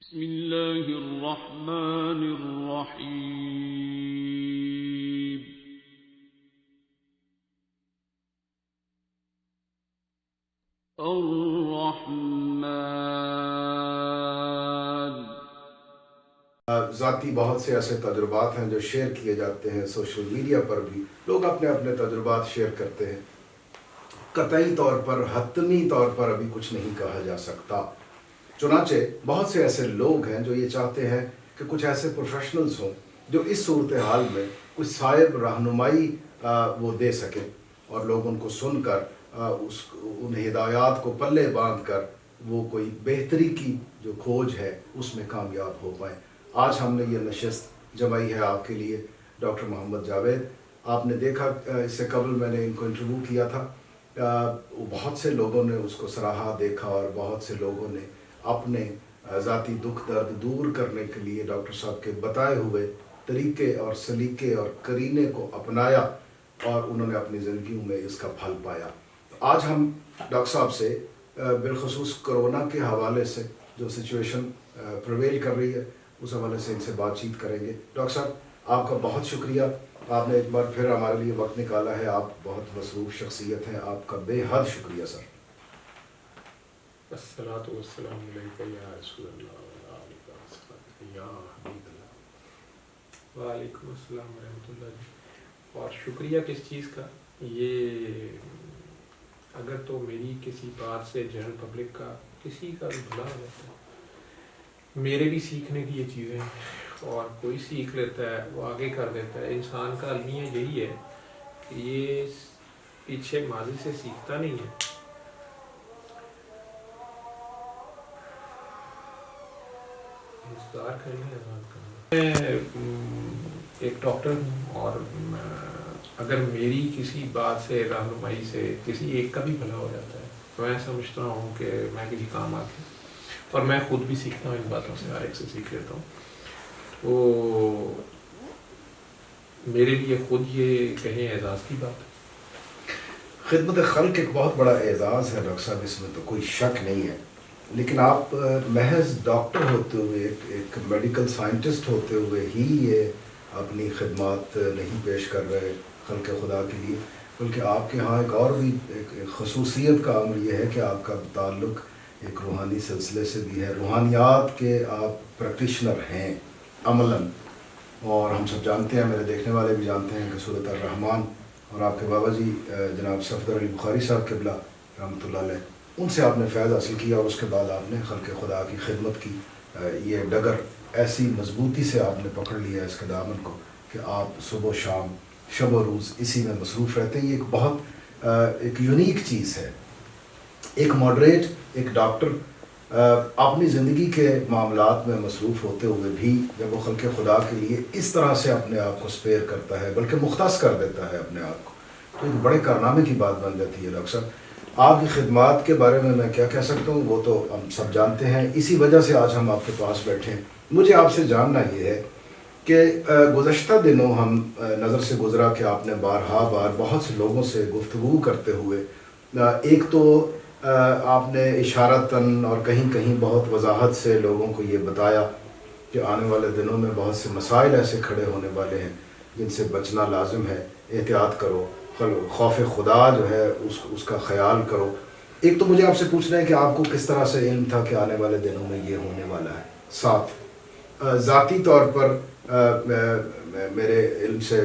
بسم اللہ الرحمن الرحیم الرحمن۔ ذاتی بہت سے ایسے تجربات ہیں جو شیئر کیے جاتے ہیں سوشل میڈیا پر بھی، لوگ اپنے اپنے تجربات شیئر کرتے ہیں۔ قطعی طور پر حتمی طور پر ابھی کچھ نہیں کہا جا سکتا، چنانچہ بہت سے ایسے لوگ ہیں جو یہ چاہتے ہیں کہ کچھ ایسے پروفیشنلز ہوں جو اس صورتحال میں کچھ صائب رہنمائی وہ دے سکیں اور لوگ ان کو سن کر ان ہدایات کو پلے باندھ کر وہ کوئی بہتری کی جو کھوج ہے اس میں کامیاب ہو پائیں۔ آج ہم نے یہ نشست جمائی ہے آپ کے لیے ڈاکٹر محمد جاوید۔ آپ نے دیکھا اس سے قبل میں نے ان کو انٹرویو کیا تھا، بہت سے لوگوں نے اس کو سراہا دیکھا اور بہت سے لوگوں نے اپنے ذاتی دکھ درد دور کرنے کے لیے ڈاکٹر صاحب کے بتائے ہوئے طریقے اور سلیقے اور قرینے کو اپنایا اور انہوں نے اپنی زندگیوں میں اس کا پھل پایا۔ آج ہم ڈاکٹر صاحب سے بالخصوص کرونا کے حوالے سے جو سچویشن پرویل کر رہی ہے اس حوالے سے ان سے بات چیت کریں گے۔ ڈاکٹر صاحب آپ کا بہت شکریہ، آپ نے ایک بار پھر ہمارے لیے وقت نکالا ہے، آپ بہت مصروف شخصیت ہیں، آپ کا بے حد شکریہ سر۔ الصلاۃ والسلام علیک یا رسول اللہ وعلی آلہ وصحبہ یا حبیب اللہ۔ وعلیکم السلام ورحمۃ اللہ جی۔ اور شکریہ کس چیز کا؟ یہ اگر تو میری کسی بات سے جنرل پبلک کا کسی کا بھی بھلا ہو جاتا ہے، میرے بھی سیکھنے کی یہ چیزیں ہیں، اور کوئی سیکھ لیتا ہے وہ آگے کر دیتا ہے۔ انسان کا المیہ یہی ہے کہ یہ پیچھے ماضی سے سیکھتا نہیں ہے۔ انتظار کر لیں، میں ایک ڈاکٹر ہوں، اور اگر میری کسی بات سے رہنمائی سے کسی ایک کا بھی بھلا ہو جاتا ہے تو میں سمجھتا ہوں کہ میں کسی کام آ کے، اور میں خود بھی سیکھتا ہوں ان باتوں سے، ہر ایک سے سیکھ لیتا ہوں۔ تو میرے لیے خود یہ کہیں اعزاز کی بات ہے۔ خدمت خلق ایک بہت بڑا اعزاز ہے ڈاکٹر صاحب، اس میں تو کوئی شک نہیں ہے، لیکن آپ محض ڈاکٹر ہوتے ہوئے، ایک میڈیکل سائنٹسٹ ہوتے ہوئے ہی یہ اپنی خدمات نہیں پیش کر رہے خلق خدا کے لیے، بلکہ آپ کے ہاں ایک اور بھی ایک خصوصیت کا امر یہ ہے کہ آپ کا تعلق ایک روحانی سلسلے سے بھی ہے، روحانیات کے آپ پریکٹیشنر ہیں عملاً، اور ہم سب جانتے ہیں، میرے دیکھنے والے بھی جانتے ہیں کہ سورۃ الرحمن اور آپ کے بابا جی جناب صفدر علی بخاری صاحب قبلہ رحمۃ اللہ علیہ، ان سے آپ نے فیض حاصل کیا، اور اس کے بعد آپ نے خلق خدا کی خدمت کی۔ یہ ڈگر ایسی مضبوطی سے آپ نے پکڑ لیا اس کے دامن کو کہ آپ صبح و شام شب و روز اسی میں مصروف رہتے ہیں۔ یہ ایک بہت ایک یونیک چیز ہے۔ ایک ماڈریٹ، ایک ڈاکٹر اپنی زندگی کے معاملات میں مصروف ہوتے ہوئے بھی جب وہ خلق خدا کے لیے اس طرح سے اپنے آپ کو اسپیئر کرتا ہے، بلکہ مختص کر دیتا ہے اپنے آپ کو، تو ایک بڑے کارنامے کی بات بن جاتی ہے۔ ڈاکٹر صاحب آپ کی خدمات کے بارے میں کیا کہہ سکتا ہوں، وہ تو ہم سب جانتے ہیں، اسی وجہ سے آج ہم آپ کے پاس بیٹھے ہیں۔ مجھے آپ سے جاننا یہ ہے کہ گزشتہ دنوں ہم نظر سے گزرا کہ آپ نے بارہا بار بہت سے لوگوں سے گفتگو کرتے ہوئے، ایک تو آپ نے اشارتاً اور کہیں کہیں بہت وضاحت سے لوگوں کو یہ بتایا کہ آنے والے دنوں میں بہت سے مسائل ایسے کھڑے ہونے والے ہیں جن سے بچنا لازم ہے، احتیاط کرو، خوف خدا جو ہے اس کا خیال کرو۔ ایک تو مجھے آپ سے پوچھنا ہے کہ آپ کو کس طرح سے علم تھا کہ آنے والے دنوں میں یہ ہونے والا ہے؟ ساتھ ذاتی طور پر میرے علم سے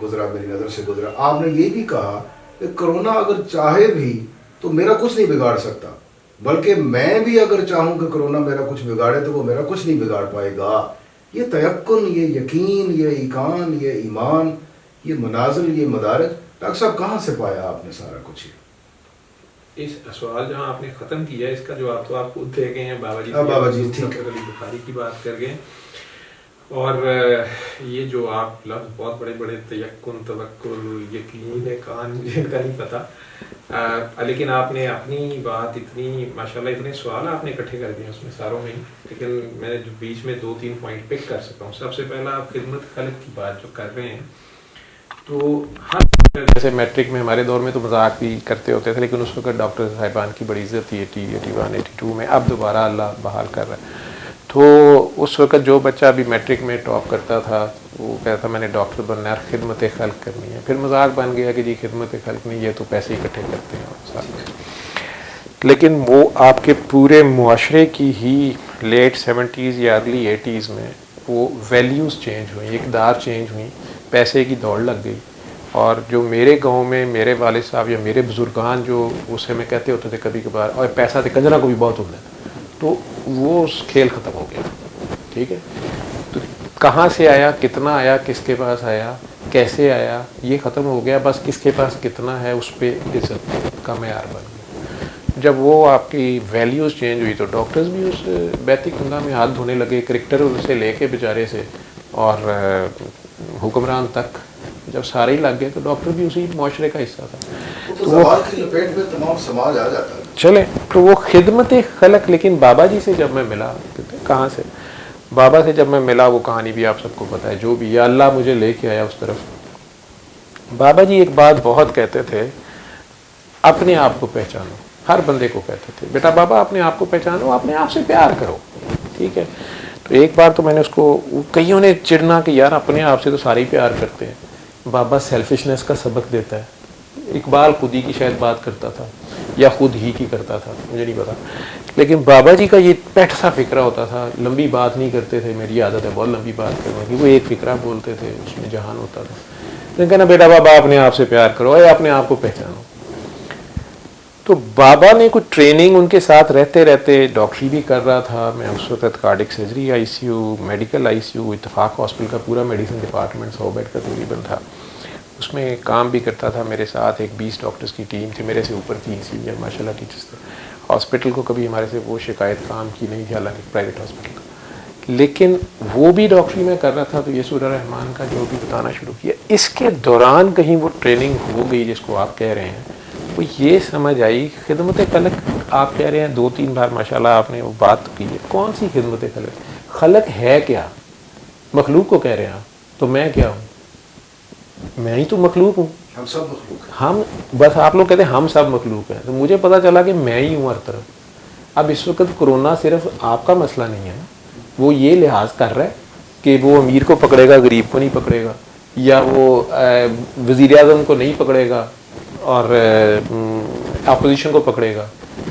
گزرا، میری نظر سے گزرا، آپ نے یہ بھی کہا کہ کرونا اگر چاہے بھی تو میرا کچھ نہیں بگاڑ سکتا، بلکہ میں بھی اگر چاہوں کہ کرونا میرا کچھ بگاڑے تو وہ میرا کچھ نہیں بگاڑ پائے گا۔ یہ تیقن، یہ یقین، یہ ایقان، یہ ایمان، یہ منازل، یہ مدارج، ڈاکٹر صاحب کہاں سے پایا آپ نے سارا کچھ؟ اس سوال جہاں آپ نے ختم کیا اس کا جواب تو آپ خود دے گئے ہیں، بابا جی صفدر علی بخاری کی بات کر گئے، اور یہ جو آپ لفظ بہت بڑے بڑے تیقن، توکل، یقین، کان، مجھے ان کا نہیں پتا، لیکن آپ نے اپنی بات اتنی ماشاءاللہ اتنے سوال آپ نے اکٹھے کر دیے اس میں ساروں میں، لیکن میں جو بیچ میں 2-3 پوائنٹ پک کر سکتا ہوں۔ سب سے پہلا آپ خدمت خلق کی بات جو کر رہے ہیں، تو ہر جیسے میٹرک میں ہمارے دور میں تو مذاق بھی کرتے ہوتے تھے، لیکن اس وقت ڈاکٹر صاحبان کی بڑی عزت تھی 81، 82 میں، اب دوبارہ اللہ بحال کر رہا ہے۔ تو تو اس وقت جو بچہ ابھی میٹرک میں ٹاپ کرتا تھا وہ کہتا تھا میں نے ڈاکٹر بننا ہے اور خدمت خلق کرنی ہے. پھر مذاق بن گیا کہ جی خدمت خلق نہیں، یہ تو پیسے اکٹھے کرتے ہیں. لیکن وہ آپ کے پورے معاشرے کی ہی لیٹ 70s یا ارلی 80s میں وہ ویلیوز چینج ہوئیں، اقدار چینج ہوئیں، پیسے کی دوڑ لگ گئی. اور جو میرے گاؤں میں میرے والد صاحب یا میرے بزرگان جو اسے میں کہتے ہوتے تھے کبھی کبھار اور پیسہ تو کنجرا کو بھی بہت ہوتا ہے، تو وہ کھیل ختم ہو گیا. ٹھیک ہے، تو کہاں سے آیا، کتنا آیا، کس کے پاس آیا، کیسے آیا، یہ ختم ہو گیا. بس کس کے پاس کتنا ہے اس پہ عزت کا معیار بن گیا. جب وہ آپ کی ویلیوز چینج ہوئی تو ڈاکٹرز بھی اس بیتی کندا میں ہاتھ دھونے لگے، کرکٹر سے لے کے بیچارے سے اور حکمران تک جب سارے ہی لگ گئے تو ڈاکٹر بھی اسی معاشرے کا حصہ تھا. تو زوال کی لپیٹ میں تمام سماج آ جاتا ہے. چلے تو وہ خدمت خلق. لیکن بابا جی سے جب میں ملا، کہاں سے بابا سے جب میں ملا، وہ کہانی بھی آپ سب کو پتہ ہے، جو بھی یا اللہ مجھے لے کے آیا اس طرف. بابا جی ایک بات بہت کہتے تھے، اپنے آپ کو پہچانو. ہر بندے کو کہتے تھے بیٹا بابا اپنے آپ کو پہچانو، اپنے آپ سے پیار کرو. ٹھیک ہے، تو ایک بار تو میں نے اس کو، کئیوں نے چڑنا کہ یار اپنے آپ سے تو سارے ہی پیار کرتے ہیں. بابا سیلفشنس کا سبق دیتا ہے. اقبال خود ہی کی شاید بات کرتا تھا یا خود ہی کی کرتا تھا، مجھے نہیں پتا. لیکن بابا جی کا یہ پیٹ سا فکرہ ہوتا تھا. لمبی بات نہیں کرتے تھے، میری عادت ہے بہت لمبی بات کرنے کی. وہ ایک فکرہ بولتے تھے، اس میں جہان ہوتا تھا. لیکن کہنا بیٹا بابا اپنے آپ سے پیار کرو، اپنے آپ کو پہچانو. تو بابا نے کچھ ٹریننگ ان کے ساتھ رہتے رہتے، ڈاکٹری بھی کر رہا تھا میں اس وقت، cardiac surgery I C U, medical I C U, Ittefaq hospital کا پورا میڈیسن ڈپارٹمنٹ 100 بیڈ کا تقریباً تھا. اس میں کام بھی کرتا تھا. میرے ساتھ ایک 20 ڈاکٹرز کی ٹیم تھی، میرے سے اوپر 3 سینئر ماشاء اللہ ٹیچرس تھے. ہاسپٹل کو کبھی ہمارے سے وہ شکایت کام کی نہیں تھی، حالانکہ پرائیویٹ ہاسپٹل کا. لیکن وہ بھی ڈاکٹری میں کر رہا تھا تو یہ سورہ رحمان کا جو بھی بتانا شروع کیا. اس کے دوران کہیں وہ ٹریننگ ہو گئی جس کو آپ کہہ رہے ہیں، وہ یہ سمجھ آئی خدمت خلق. آپ کہہ رہے ہیں 2-3 بار ماشاءاللہ آپ نے وہ بات کی ہے. کون سی خدمت خلق؟ خلق ہے کیا؟ مخلوق کو کہہ رہے ہیں آپ. تو میں کیا ہوں؟ میں ہی تو مخلوق ہوں. ہم سب مخلوق ہیں. ہم بس، آپ لوگ کہتے ہیں ہم سب مخلوق ہیں، تو مجھے پتا چلا کہ میں ہی ہوں ہر طرف. اب اس وقت کرونا صرف آپ کا مسئلہ نہیں ہے نا. وہ یہ لحاظ کر رہا ہے کہ وہ امیر کو پکڑے گا غریب کو نہیں پکڑے گا، یا وہ وزیر اعظم کو نہیں پکڑے گا اور اپوزیشن کو پکڑے گا.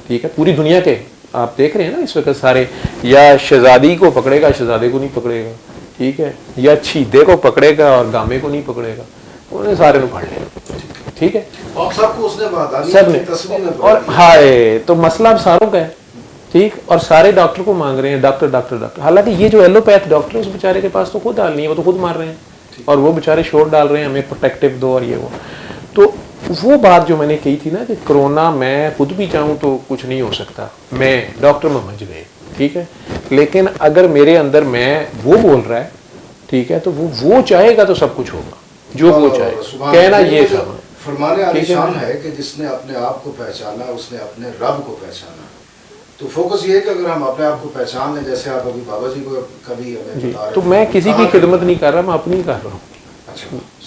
ٹھیک ہے، پوری دنیا کے آپ دیکھ رہے ہیں نا اس وقت سارے، یا شہزادی کو پکڑے گا شہزادے کو نہیں پکڑے گا. ٹھیک ہے، یا چھیدے کو پکڑے گا اور گامے کو نہیں پکڑے گا. انہوں نے سارے کو پکڑ لیا. ٹھیک ہے، سب کو اس نے سب نے. اور ہائے تو مسئلہ اب ساروں کا ہے. ٹھیک، اور سارے ڈاکٹر کو مانگ رہے ہیں ڈاکٹر ڈاکٹر ڈاکٹر. حالانکہ یہ جو ایلوپیتھ ڈاکٹر ہے اس بیچارے کے پاس تو خود حال نہیں ہے، وہ تو خود مار رہے ہیں اور وہ بیچارے شور ڈال رہے ہیں ہمیں پروٹیکٹیو دو اور یہ وہ. تو وہ بات جو میں نے کہی تھی نا کہ کرونا میں خود بھی چاہوں تو کچھ نہیں ہو سکتا، میں ڈاکٹر محمد جنید. ٹھیک ہے، لیکن اگر میرے اندر میں وہ بول رہا ہے، ٹھیک ہے، تو وہ چاہے گا تو سب کچھ ہوگا جو وہ چاہے. کہنا یہ تھا فرمانے عالی شان ہے کہ جس نے اپنے آپ کو پہچانا اس نے اپنے رب کو پہچانا. تو فوکس یہ ہے کہ اگر ہم اپنے آپ کو پہچان لیں، جیسے آپ ابھی بابا جی کو کبھی ہمیں بتا رہے ہیں، تو میں کسی کی خدمت نہیں کر رہا، میں اپنی کر رہا ہوں.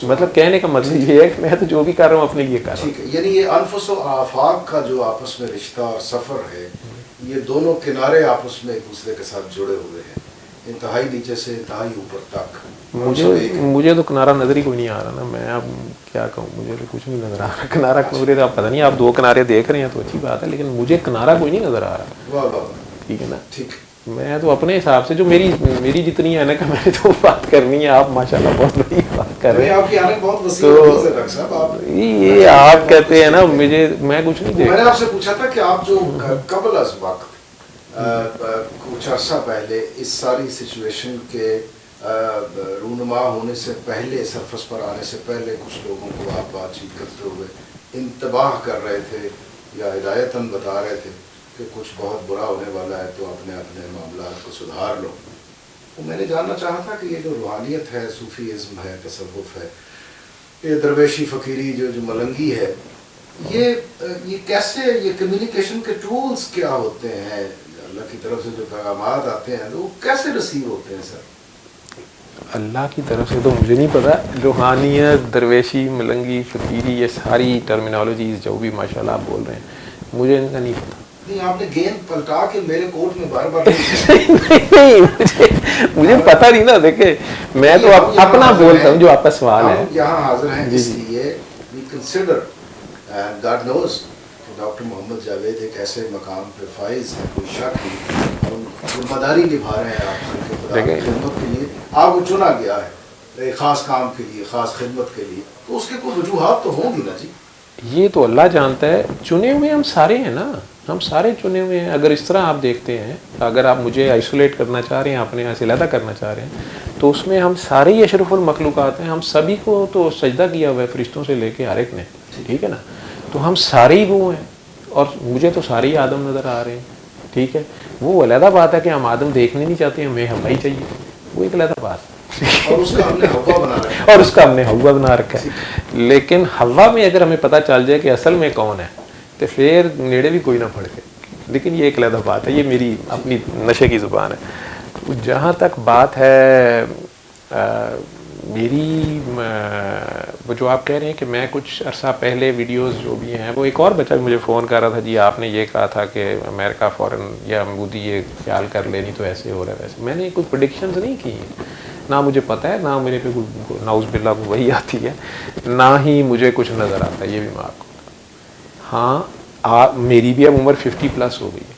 مطلب کہنے کا مطلب یہ ہے کہ میں تو جو بھی کر رہا ہوں اپنے لیے کر رہا ہوں. ٹھیک ہے، یعنی یہ انفس و آفاق کا جو آپس میں رشتہ اور سفر ہے، یہ دونوں کنارے آپس میں ایک دوسرے کے ساتھ جڑے ہوئے ہیں، انتہائی نیچے سے انتہائی اوپر تک. مجھے تو کنارہ نظر ہی کوئی نہیں آ رہا نا. میں اب کیا کہوں، مجھے تو کچھ نہیں نظر آ رہا. کنارہ کنورے آپ پتہ نہیں، آپ 2 کنارے دیکھ رہے ہیں تو اچھی بات ہے، لیکن مجھے کنارہ کوئی نہیں نظر آ رہا. ٹھیک ہے نا، میں تو اپنے حساب سے جو میری جتنی ہے نا کہ میں نے تو بات کرنی ہے. آپ ماشاءاللہ بہت بڑی بات کر رہے ہیں. تو یہ آپ کہتے ہیں نا، میں کچھ نہیں دیکھ. میں نے آپ سے پوچھا تھا کہ آپ جو قبل از وقت کچھ عرصہ پہلے اس ساری سچویشن کے رونما ہونے سے پہلے، سرفس پر آنے سے پہلے کچھ لوگوں کو آپ بات چیت کرتے ہوئے انتباہ کر رہے تھے یا ہدایتاً بتا رہے تھے کہ کچھ بہت برا ہونے والا ہے تو اپنے اپنے معاملات کو سدھار لو. تو میں نے جاننا چاہا تھا کہ یہ جو روحانیت ہے، صوفیزم ہے، تصوف ہے، یہ درویشی فقیری جو ملنگی ہے، یہ کیسے، یہ کمیونیکیشن کے ٹولز کیا ہوتے ہیں؟ اللہ کی طرف سے جو پیغامات آتے ہیں وہ کیسے ریسیو ہوتے ہیں سر؟ اللہ کی طرف سے تو مجھے نہیں پتا. روحانیت، درویشی، ملنگی، فقیری، یہ ساری ٹرمینالوجیز جو بھی ماشاءاللہ آپ بول رہے ہیں، مجھے ان کا نہیں پتا. نہیں آپ نے گیند پلٹا کے میرے کوٹ میں بار بار نہیں مجھے پتا نہیں نا. دیکھیں میں تو اپنا بولتا ہوں جو آپ کا سوال ہے. ہم یہاں حاضر ہیں اس لیے we consider and God knows کہ ڈاکٹر محمد جاوید ایک ایسے مقام پہ فائز ہے, کوئی شک نہیں, ہم ذمہ داری نبھا رہے ہیں آپ کے خدا کی خدمت کے لیے. آپ کو چنا گیا ہے ایک خاص کام کے لیے, خاص خدمت کے لیے, تو اس کے کوئی وجوہات تو ہوں گی نا جی. یہ تو اللہ جانتا ہے. چنے ہوئے ہم سارے ہیں نا, ہم سارے چنے ہوئے ہیں. اگر اس طرح آپ دیکھتے ہیں, اگر آپ مجھے آئسولیٹ کرنا چاہ رہے ہیں, اپنے یہاں سے علیحدہ کرنا چاہ رہے ہیں, تو اس میں ہم سارے ہی اشرف المخلوقات ہیں. ہم سبھی کو تو سجدہ کیا ہوا ہے فرشتوں سے لے کے ہر ایک نے, ٹھیک ہے نا. تو ہم سارے ہی وہ ہیں, اور مجھے تو سارے ہی آدم نظر آ رہے ہیں, ٹھیک ہے. وہ علیحدہ بات ہے کہ ہم آدم دیکھنے نہیں چاہتے, ہمیں ہوا ہی چاہیے, وہ ایک علیحدہ بات ہے. اور اس کا ہم نے ہوا بنا رکھا ہے, اور اس کا ہم نے ہوا بنا رکھا ہے. لیکن ہوا میں اگر ہمیں پتہ چل جائے کہ اصل میں کون ہے, تو پھر نیڑے بھی کوئی نہ پھڑکے. لیکن یہ ایک علیحدہ بات ہے, یہ میری اپنی نشے کی زبان ہے. جہاں تک بات ہے میری, وہ جو آپ کہہ رہے ہیں کہ میں کچھ عرصہ پہلے ویڈیوز جو بھی ہیں, وہ ایک اور بچہ مجھے فون کر رہا تھا, جی آپ نے یہ کہا تھا کہ امریکہ فوراً یا مودی یہ خیال کر لینی تو ایسے ہو رہا ہے ویسے. میں نے کوئی پریڈکشنز نہیں کی ہیں, نہ مجھے پتہ ہے, نہ میرے پہ کوئی نعوذ باللہ کو وہی آتی ہے, نہ ہی مجھے کچھ نظر آتا ہے. یہ بھی میں آپ کو ہاں میری بھی اب عمر 50+ ہو گئی ہے,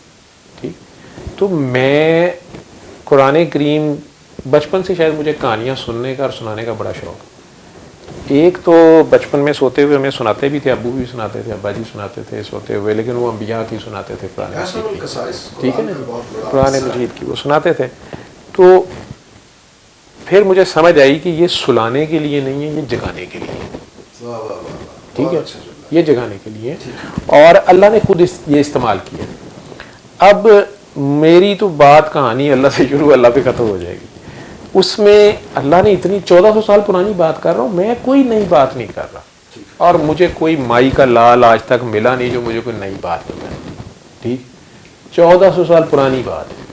ٹھیک. تو میں قرآن کریم بچپن سے شاید مجھے کہانیاں سننے کا اور سنانے کا بڑا شوق. ایک تو بچپن میں سوتے ہوئے ہمیں سناتے بھی تھے, ابو بھی سناتے تھے, ابا جی سناتے تھے سوتے ہوئے, لیکن وہ انبیاء کی سناتے تھے قرآن مجید کی, ٹھیک ہے نا, قرآن مجید کی وہ سناتے تھے. تو پھر مجھے سمجھ آئی کہ یہ سلانے کے لیے نہیں ہے, یہ جگانے کے لیے ہے, ٹھیک ہے, یہ جگانے کے لیے, اور اللہ نے خود یہ استعمال کیا. اب میری تو بات کہانی اللہ سے شروع اللہ پہ ختم ہو جائے گی. اس میں اللہ نے اتنی 1400 سال پرانی بات کر رہا ہوں, میں کوئی نئی بات نہیں کر رہا, اور مجھے کوئی مائی کا لال آج تک ملا نہیں جو مجھے کوئی نئی بات بتائے, ٹھیک. 1400 سال پرانی بات ہے,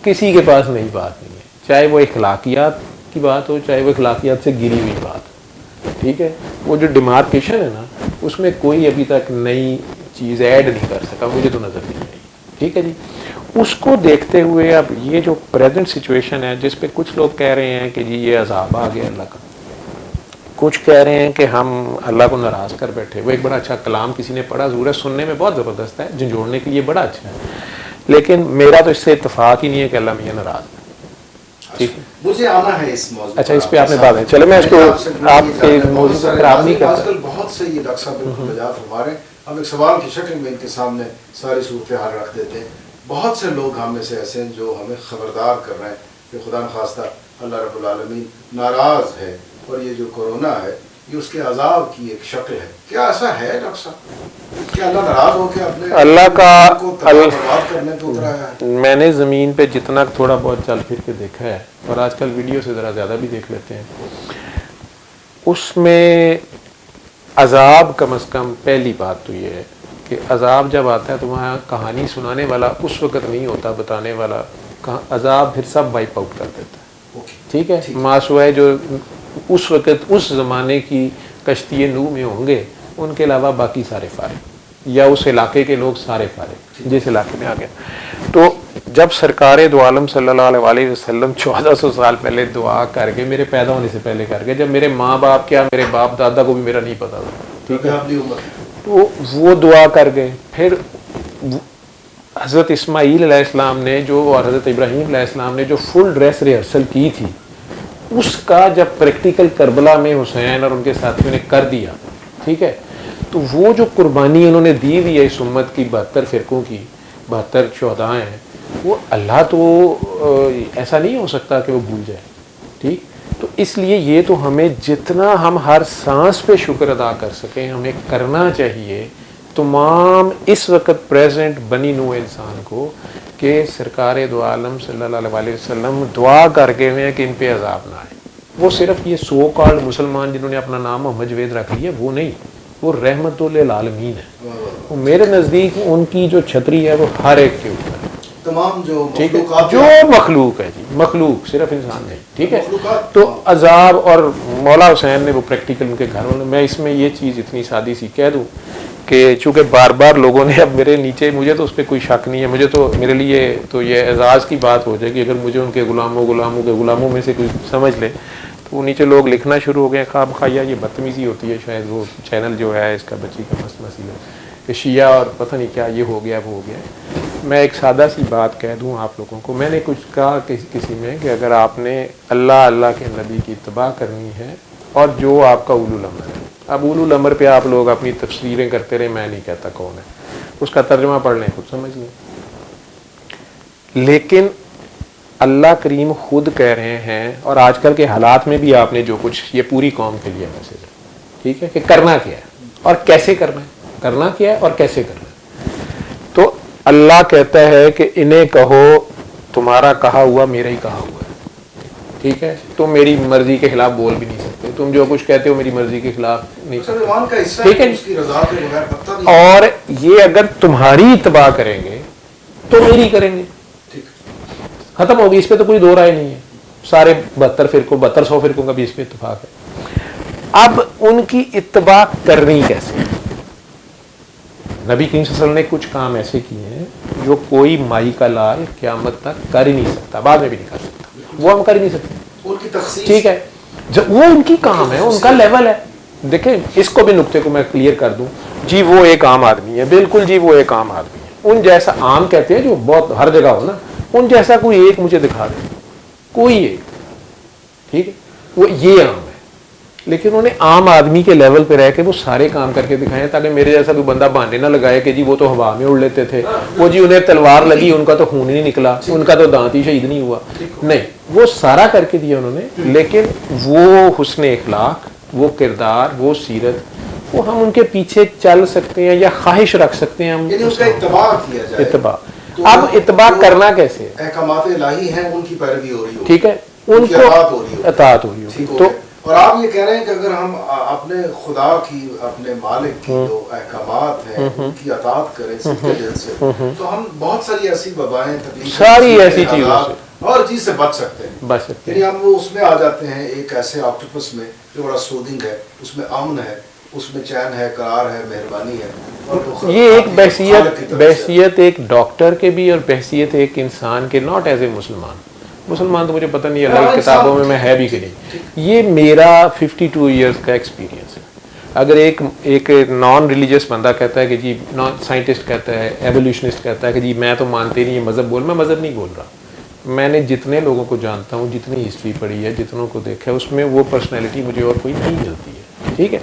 کسی کے پاس نئی بات نہیں ہے, چاہے وہ اخلاقیات کی بات ہو, چاہے وہ اخلاقیات سے گری ہوئی بات ہو, ٹھیک ہے. وہ جو ڈیمارکیشن ہے نا, اس میں کوئی ابھی تک نئی چیز ایڈ نہیں کر سکا, مجھے تو نظر نہیں آئی, ٹھیک ہے جی. اس کو دیکھتے ہوئے اب یہ جو پریزنٹ سچویشن ہے, جس پہ کچھ لوگ کہہ رہے ہیں کہ جی یہ عذاب آ گیا اللہ کا, کچھ کہہ رہے ہیں کہ ہم اللہ کو ناراض کر بیٹھے. وہ ایک بڑا اچھا کلام کسی نے پڑھا, ضرور ہے, سننے میں بہت زبردست ہے, جھنجھوڑنے کے لیے بڑا اچھا ہے, لیکن میرا تو اس سے اتفاق ہی نہیں ہے کہ اللہ میاں ناراض ہے. مجھے آنا ہے اس موضوع, اچھا اس پہ آپ نے بات ہے, چلے میں اس کو آپ کے موضوع کو خراب نہیں کرتا. آج کل بہت سے یہ ڈاکٹر صاحب بالکل وجاہت فرما رہے ہیں, ہم ایک سوال کی شکل میں ان کے سامنے ساری صورتحال رکھ دیتے ہیں. بہت سے لوگ ہم میں سے ایسے ہیں جو ہمیں خبردار کر رہے ہیں کہ خدا نخواستہ اللہ رب العالمین ناراض ہے, اور یہ جو کورونا ہے یہ اس کے عذاب کی ایک شکل ہے. کیا ایسا ہے ڈاکٹر صاحب, کیا اللہ ناراض ہو کے اپنے اللہ کا کو برباد کرنے کو اترایا ہے؟ میں نے زمین پہ جتنا تھوڑا بہت چل پھر کے دیکھا ہے, اور آج کل ویڈیو سے ذرا زیادہ بھی دیکھ لیتے ہیں, اس میں عذاب کم از کم پہلی بات تو یہ ہے کہ عذاب جب آتا ہے تو وہاں کہانی سنانے والا اس وقت نہیں ہوتا, بتانے والا, عذاب پھر سب وائپ آؤٹ کر دیتا ہے, ٹھیک ہے. ماسوائے جو اس وقت اس زمانے کی کشتی نوح میں ہوں گے, ان کے علاوہ باقی سارے فارغ, یا اس علاقے کے لوگ سارے فارغ جس علاقے میں آ گئے. تو جب سرکار دو عالم صلی اللہ علیہ وسلم 1400 سال پہلے دعا کر کے, میرے پیدا ہونے سے پہلے کر کے, جب میرے ماں باپ کیا میرے باپ دادا کو بھی میرا نہیں پتا تھا, ٹھیک ہے, تو وہ دعا کر گئے. پھر حضرت اسماعیل علیہ السلام نے جو, اور حضرت ابراہیم علیہ السلام نے جو فل ڈریس ریہرسل کی تھی, اس کا جب پریکٹیکل کربلا میں حسین اور ان کے ساتھیوں نے کر دیا, ٹھیک ہے, تو وہ جو قربانی انہوں نے دی ہوئی ہے اس امت کی 72 فرقوں کی, 72 شہداء ہیں, وہ اللہ تو ایسا نہیں ہو سکتا کہ وہ بھول جائے, ٹھیک. تو اس لیے یہ تو ہمیں جتنا ہم ہر سانس پہ شکر ادا کر سکیں ہمیں کرنا چاہیے تمام اس وقت پریزنٹ بنی نوع انسان کو, کہ سرکار دو عالم صلی اللہ علیہ وسلم دعا کر کے ہوئے ہیں کہ ان پہ عذاب نہ آئے. وہ صرف یہ سو کالڈ مسلمان جنہوں نے اپنا نام محمد جاوید رکھ لیا وہ نہیں, وہ رحمت للعالمین ہے. وہ میرے نزدیک ان کی جو چھتری ہے وہ ہر ایک کے اوپر ہے, تمام جو مخلوق ہے جی, مخلوق صرف انسان نہیں, ٹھیک ہے. تو عذاب, اور مولا حسین نے وہ پریکٹیکل ان کے گھر والوں, میں اس میں یہ چیز اتنی سادی سی کہہ دوں کہ چونکہ بار بار لوگوں نے اب میرے نیچے, مجھے تو اس پہ کوئی شک نہیں ہے, مجھے تو میرے لیے تو یہ اعزاز کی بات ہو جائے کہ اگر مجھے ان کے غلاموں میں سے کوئی سمجھ لے, تو وہ نیچے لوگ لکھنا شروع ہو گئے خواب خواہ یہ بدتمیزی ہوتی ہے, شاید وہ چینل جو ہے اس کا بچی کا مسئلہ کہ شیعہ اور پتہ نہیں کیا یہ ہو گیا وہ ہو گیا. میں ایک سادہ سی بات کہہ دوں آپ لوگوں کو, میں نے کچھ کہا کسی میں کہ اگر آپ نے اللہ کے نبی کی اتباع کرنی ہے اور جو آپ کا اولو الامر ہے, اب اولو الامر پہ آپ لوگ اپنی تفسیریں کرتے رہے, میں نہیں کہتا کون ہے, اس کا ترجمہ پڑھ لیں خود سمجھ لیں. لیکن اللہ کریم خود کہہ رہے ہیں, اور آج کل کے حالات میں بھی آپ نے جو کچھ, یہ پوری قوم کے لیے میسج ہے, ٹھیک ہے, کہ کرنا کیا ہے اور کیسے کرنا ہے, کرنا کیا ہے اور کیسے کرنا ہے. تو اللہ کہتا ہے کہ انہیں کہو تمہارا کہا ہوا میرا ہی کہا ہوا ہے, ٹھیک ہے, تم میری مرضی کے خلاف بول بھی نہیں سکتے, تم جو کچھ کہتے ہو میری مرضی کے خلاف نہیں سکتے, ٹھیک ہے. اور یہ اگر تمہاری اتباع کریں گے تو میری کریں گے, ختم ہوگی, اس پہ تو کوئی دو رائے نہیں ہے, سارے 7200 فرقوں کا بھی اس پہ اتفاق ہے. اب ان کی اتباع کرنی کیسے؟ نبی کریم صلی اللہ علیہ وسلم نے کچھ کام ایسے کیے ہیں جو کوئی مائی کا لال قیامت تک کر ہی نہیں سکتا, بعد میں بھی نہیں کر سکتا, وہ ہم کر ہی نہیں سکتے, ان کی تخصیص, ٹھیک ہے, وہ ان کی کام ہے, ان کا لیول ہے. دیکھیں اس کو بھی نقطے کو میں کلیئر کر دوں, جی وہ ایک عام آدمی ہے, بالکل جی وہ ایک عام آدمی ہے, ان جیسا عام کہتے ہیں جو بہت ہر جگہ ہو نا, ان جیسا کوئی ایک مجھے دکھا دے, کوئی ایک, ٹھیک ہے, وہ یہ عام ہے. لیکن انہوں نے عام آدمی کے لیول پہ رہ کے وہ سارے کام کر کے دکھائے تاکہ میرے جیسا کوئی بندہ بہانے نہ لگائے کہ جی وہ تو ہوا میں اڑ لیتے تھے, وہ جی انہیں تلوار لگی ان کا تو خون نہیں نکلا, ان کا تو دانت ہی شہید نہیں ہوا. نہیں, وہ سارا کر کے دیا انہوں نے, لیکن وہ حسن اخلاق, وہ کردار, وہ سیرت, وہ ہم ان کے پیچھے چل سکتے ہیں یا خواہش رکھ سکتے ہیں, ہم اس کا اتباع کیا جائے. اتباع, اب اتباع کرنا کیسے؟ احکامات الہی ہیں ان کی پیروی ہو رہی ہو, ٹھیک ہے, ان کو اطاعت ہو رہی ہو. تو اور آپ یہ کہہ رہے ہیں کہ اگر ہم اپنے خدا کی, اپنے مالک کی جو احکامات ہیں ان کی اطاعت کریں صدقے دل سے, تو ہم بہت ساری ایسی وبائیں, تکلیفیں, ساری ایسی چیزوں سے اور چیز سے بچ سکتے ہیں. یعنی ہم وہ اس میں آ جاتے ہیں ایک ایسے آکٹوپس میں جو بڑا سودنگ ہے, اس میں امن ہے, اس میں چین ہے, قرار ہے, مہربانی ہے. اور یہ ایک بحثیت ایک ڈاکٹر کے بھی اور بحثیت ایک انسان کے, ناٹ ایز اے مسلمان تو مجھے پتہ نہیں اللہ کی کتابوں میں ہے بھی کہ نہیں, یہ میرا 52 ایئرز کا ایکسپیرینس ہے. اگر ایک نان ریلیجیس بندہ کہتا ہے کہ جی, نان سائنٹسٹ کہتا ہے, ایولیوشنسٹ کہتا ہے کہ جی میں تو مانتے نہیں, یہ مذہب بول, میں مذہب نہیں بول رہا. میں نے جتنے لوگوں کو جانتا ہوں, جتنی ہسٹری پڑھی ہے, جتنوں کو دیکھا ہے, اس میں وہ پرسنالٹی مجھے اور کوئی نہیں ملتی ہے, ٹھیک ہے.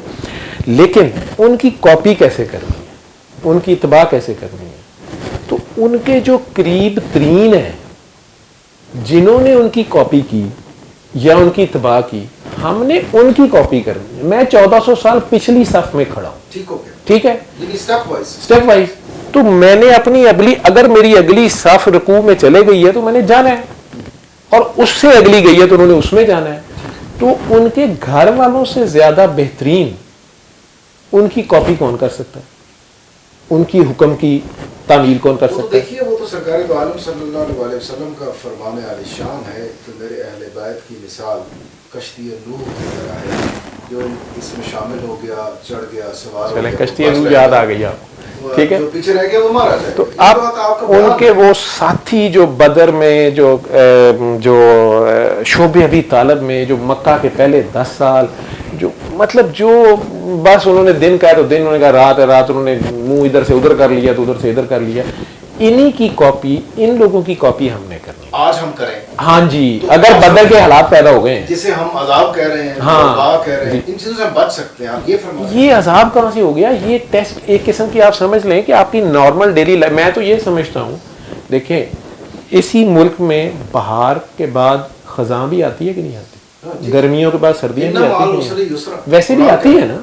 لیکن ان کی کاپی کیسے کرنی ہے, ان کی اتباع کیسے کرنی ہے, تو ان کے جو قریب ترین ہیں جنہوں نے ان کی کاپی کی یا ان کی اتباع کی, ہم نے ان کی کاپی کرنی ہے. میں 1400 سال پچھلی صف میں کھڑا ہوں, ٹھیک ہے, اسٹیپ وائز. تو میں نے اپنی اگر میری اگلی صف رکوع میں چلے گئی ہے تو میں نے جانا ہے, اور اس سے اگلی گئی ہے تو انہوں نے اس میں جانا ہے. تو ان کے گھر والوں سے زیادہ بہترین ان کی کاپی کون کر سکتا ہے, ان کی حکم کی تعمیل کون کر سکتا ہے؟ دیکھیے وہ تو سرکار دو عالم صلی اللہ علیہ وسلم کا فرمان عالی شان ہے کہ میرے اہل بیت کی مثال کشتی نوح کی طرح ہے, جو اس میں شامل ہو گیا, چڑھ گیا, سوار ہو گیا. کشتی نوح یاد آ گئی آپ, ٹھیک ہے, جو پیچھے رہ گیا وہ مارا جائے. تو اب ان کے وہ ساتھی جو بدر میں, جو شعب ابی طالب میں, جو مکہ کے پہلے 10 سال, جو مطلب جو بس انہوں نے دن کہا تو دن, انہوں نے کہا رات ہے رات, انہوں نے منہ ادھر سے ادھر کر لیا تو ادھر سے ادھر کر لیا. انہی کی کاپی, ان لوگوں کی کاپی ہم نے کرنی, آج ہم کریں. ہاں جی, اگر بدر کے حالات پیدا ہو گئے ہیں جسے ہم عذاب کہہ رہے ہیں, وبا کہہ رہے ہیں, ان چیزوں سے ہم بچ سکتے ہیں. آپ یہ فرمائیں, یہ عذاب کہاں سے ہو گیا؟ یہ ٹیسٹ ایک قسم کی آپ سمجھ لیں کہ آپ کی نارمل ڈیلی لائف. میں تو یہ سمجھتا ہوں, دیکھیں اسی ملک میں بہار کے بعد خزاں بھی آتی ہے کہ نہیں آتی, گرمیوں کے بعد سردیاں بھی آتی ہیں, ویسے بھی آتی ہے نا,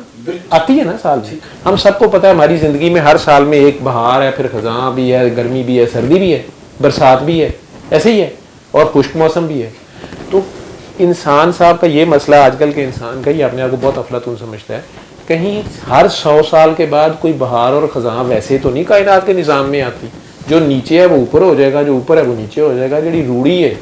آتی ہے نا سال میں. ہم سب کو پتا ہے ہماری زندگی میں ہر سال میں ایک بہار ہے, پھر خزاں بھی ہے, گرمی بھی ہے, سردی بھی ہے, برسات بھی ہے, ایسے ہی ہے, اور خشک موسم بھی ہے. تو انسان صاحب کا یہ مسئلہ, آج کل کے انسان کا, یہ اپنے آپ کو بہت افلاطون سمجھتا ہے. کہیں ہر 100 سال کے بعد کوئی بہار اور خزاں ویسے تو نہیں کائنات کے نظام میں آتی. جو نیچے ہے وہ اوپر ہو جائے گا, جو اوپر ہے وہ نیچے ہو جائے گا. جڑی روڑی ہے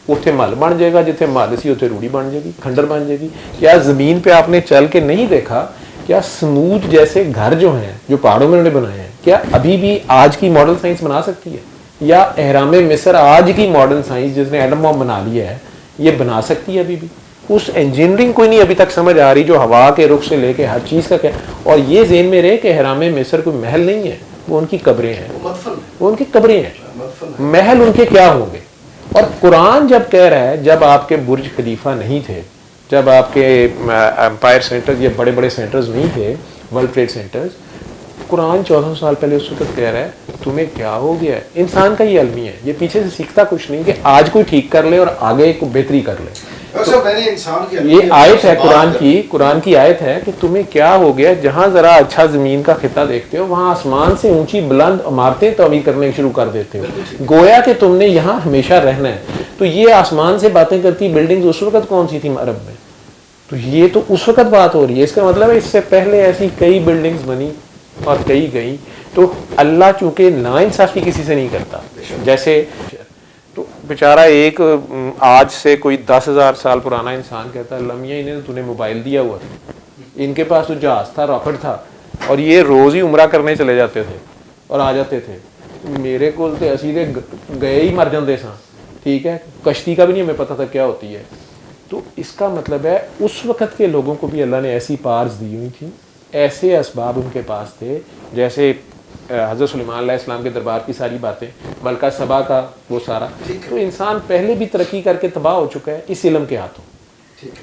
اتنے مل بن جائے گا, جتنے مل سی اتنے روڑی بن جائے گی, کھنڈر بن جائے گی. کیا زمین پہ آپ نے چل کے نہیں دیکھا کیا سمود جیسے گھر جو ہیں جو پہاڑوں میں انہوں نے بنائے ہیں کیا ابھی بھی آج کی ماڈرن سائنس بنا سکتی ہے؟ یا اہرام مصر آج کی ماڈرن سائنس جس نے ایٹم بم بنا لیا ہے یہ بنا سکتی ہے ابھی بھی؟ اس انجینئرنگ کوئی نہیں ابھی تک سمجھ آ رہی جو ہوا کے رخ سے لے کے ہر چیز کا کیا. اور یہ ذہن میں رہے کہ اہرام مصر کوئی محل نہیں ہے, وہ ان کی قبریں ہیں, وہ ان کی قبریں ہیں, محل ان کے کیا ہوں گے. اور قرآن جب کہہ رہا ہے جب آپ کے برج خلیفہ نہیں تھے, جب آپ کے امپائر سینٹرز یا بڑے بڑے سینٹرز نہیں تھے, ورلڈ ٹریڈ سینٹرز, قرآن 1400 سال پہلے اس وقت کہہ رہا ہے تمہیں کیا ہو گیا ہے. انسان کا یہ المیہ ہے, یہ پیچھے سے سیکھتا کچھ نہیں کہ آج کوئی ٹھیک کر لے اور آگے کو بہتری کر لے. یہ آیت ہے قرآن کی آیت ہے کہ تمہیں کیا ہو گیا. جہاں ذرا اچھا زمین کا خطہ دیکھتے ہو وہاں آسمان سے اونچی بلند عمارتیں تعمیر کرنے شروع کر دیتے ہو, گویا کہ تم نے یہاں ہمیشہ رہنا ہے. تو یہ آسمان سے باتیں کرتی بلڈنگز اس وقت کون سی تھی عرب میں؟ تو یہ تو اس وقت بات ہو رہی ہے. اس کا مطلب ہے اس سے پہلے ایسی کئی بلڈنگز بنی اور کئی گئیں. تو اللہ چونکہ ناانصافی کسی سے نہیں کرتا, جیسے تو بیچارہ ایک آج سے کوئی 10,000 سال پرانا انسان کہتا ہے لمحہ انہیں تو نے موبائل دیا ہوا تھا, ان کے پاس تو جہاز تھا, راکٹ تھا, اور یہ روز ہی عمرہ کرنے چلے جاتے تھے اور آ جاتے تھے. میرے کو تو اسی دے گئے ہی مر جاندے ساں, ٹھیک ہے, کشتی کا بھی نہیں ہمیں پتہ تھا کیا ہوتی ہے. تو اس کا مطلب ہے اس وقت کے لوگوں کو بھی اللہ نے ایسی پارز دی ہوئی تھی, ایسے اسباب ان کے پاس تھے, جیسے حضرت سلیمان علیہ السلام کے دربار کی ساری باتیں, ملکہ سبا کا وہ سارا. تو انسان پہلے بھی ترقی کر کے تباہ ہو چکا ہے اس علم کے ہاتھوں,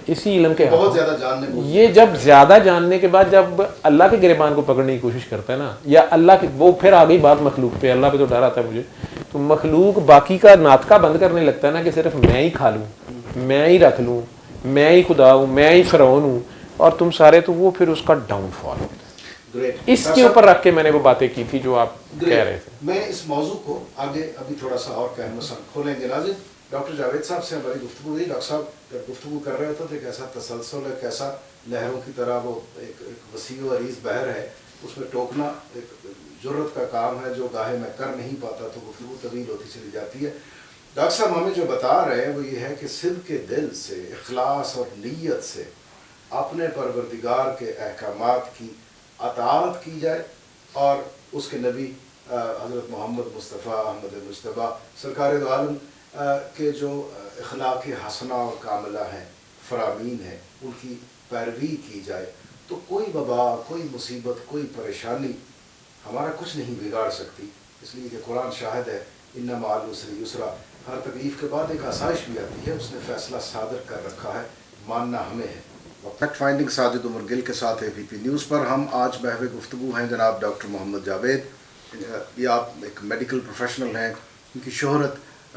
اسی علم کے ہاتھوں. یہ جب زیادہ جاننے کے بعد جب اللہ کے گریبان کو پکڑنے کی کوشش کرتا ہے نا, یا اللہ کی وہ پھر آ گئی بات مخلوق پہ, اللہ پہ تو ڈر آتا ہے مجھے, تو مخلوق باقی کا ناطقہ بند کرنے لگتا ہے نا کہ صرف میں ہی کھا لوں, میں ہی رکھ لوں, میں ہی خدا ہوں, میں ہی فرعون ہوں, اور تم سارے, تو وہ پھر اس کا ڈاؤن فال ہوتا ہے. اس کے اوپر رکھ کے میں نے وہ باتیں کی تھی جو آپ کہہ رہے تھے. میں اس موضوع کو آگے ابھی تھوڑا سا اور کھولیں گے. ناظرین, ڈاکٹر جاوید صاحب سے ہماری گفتگو ہوئی. ڈاکٹر صاحب جب گفتگو کر رہے ہوتے تھے کیسا تسلسل ہے, کیسا لہروں کی طرح وہ ایک وسیع و عریض بحر ہے, اس میں ٹوکنا ایک جرت کا کام ہے جو گاہے میں کر نہیں پاتا, تو گفتگو طویل ہوتی چلی جاتی ہے. ڈاکٹر صاحب ہمیں جو بتا رہے ہیں وہ یہ ہے کہ صدق کے دل سے, اخلاص اور نیت سے اپنے پروردگار کے احکامات کی اطاعت کی جائے, اور اس کے نبی حضرت محمد مصطفیٰ احمد مجتبیٰ سرکار دو عالم کے جو اخلاق حسنہ اور کاملہ ہیں, فرامین ہیں, ان کی پیروی کی جائے. تو کوئی وبا, کوئی مصیبت, کوئی پریشانی ہمارا کچھ نہیں بگاڑ سکتی, اس لیے کہ قرآن شاہد ہے ان مع العسر یسرا. ہر تکلیف کے بعد ایک آسائش بھی آتی ہے, اس نے فیصلہ صادر کر رکھا ہے, ماننا ہمیں ہے. فیکٹ فائنڈنگ ساجد عمر گل کے ساتھ APP نیوز پر ہم آج بہوے گفتگو ہیں جناب ڈاکٹر محمد جاوید. یہ آپ ایک میڈیکل پروفیشنل ہیں, ان کی شہرت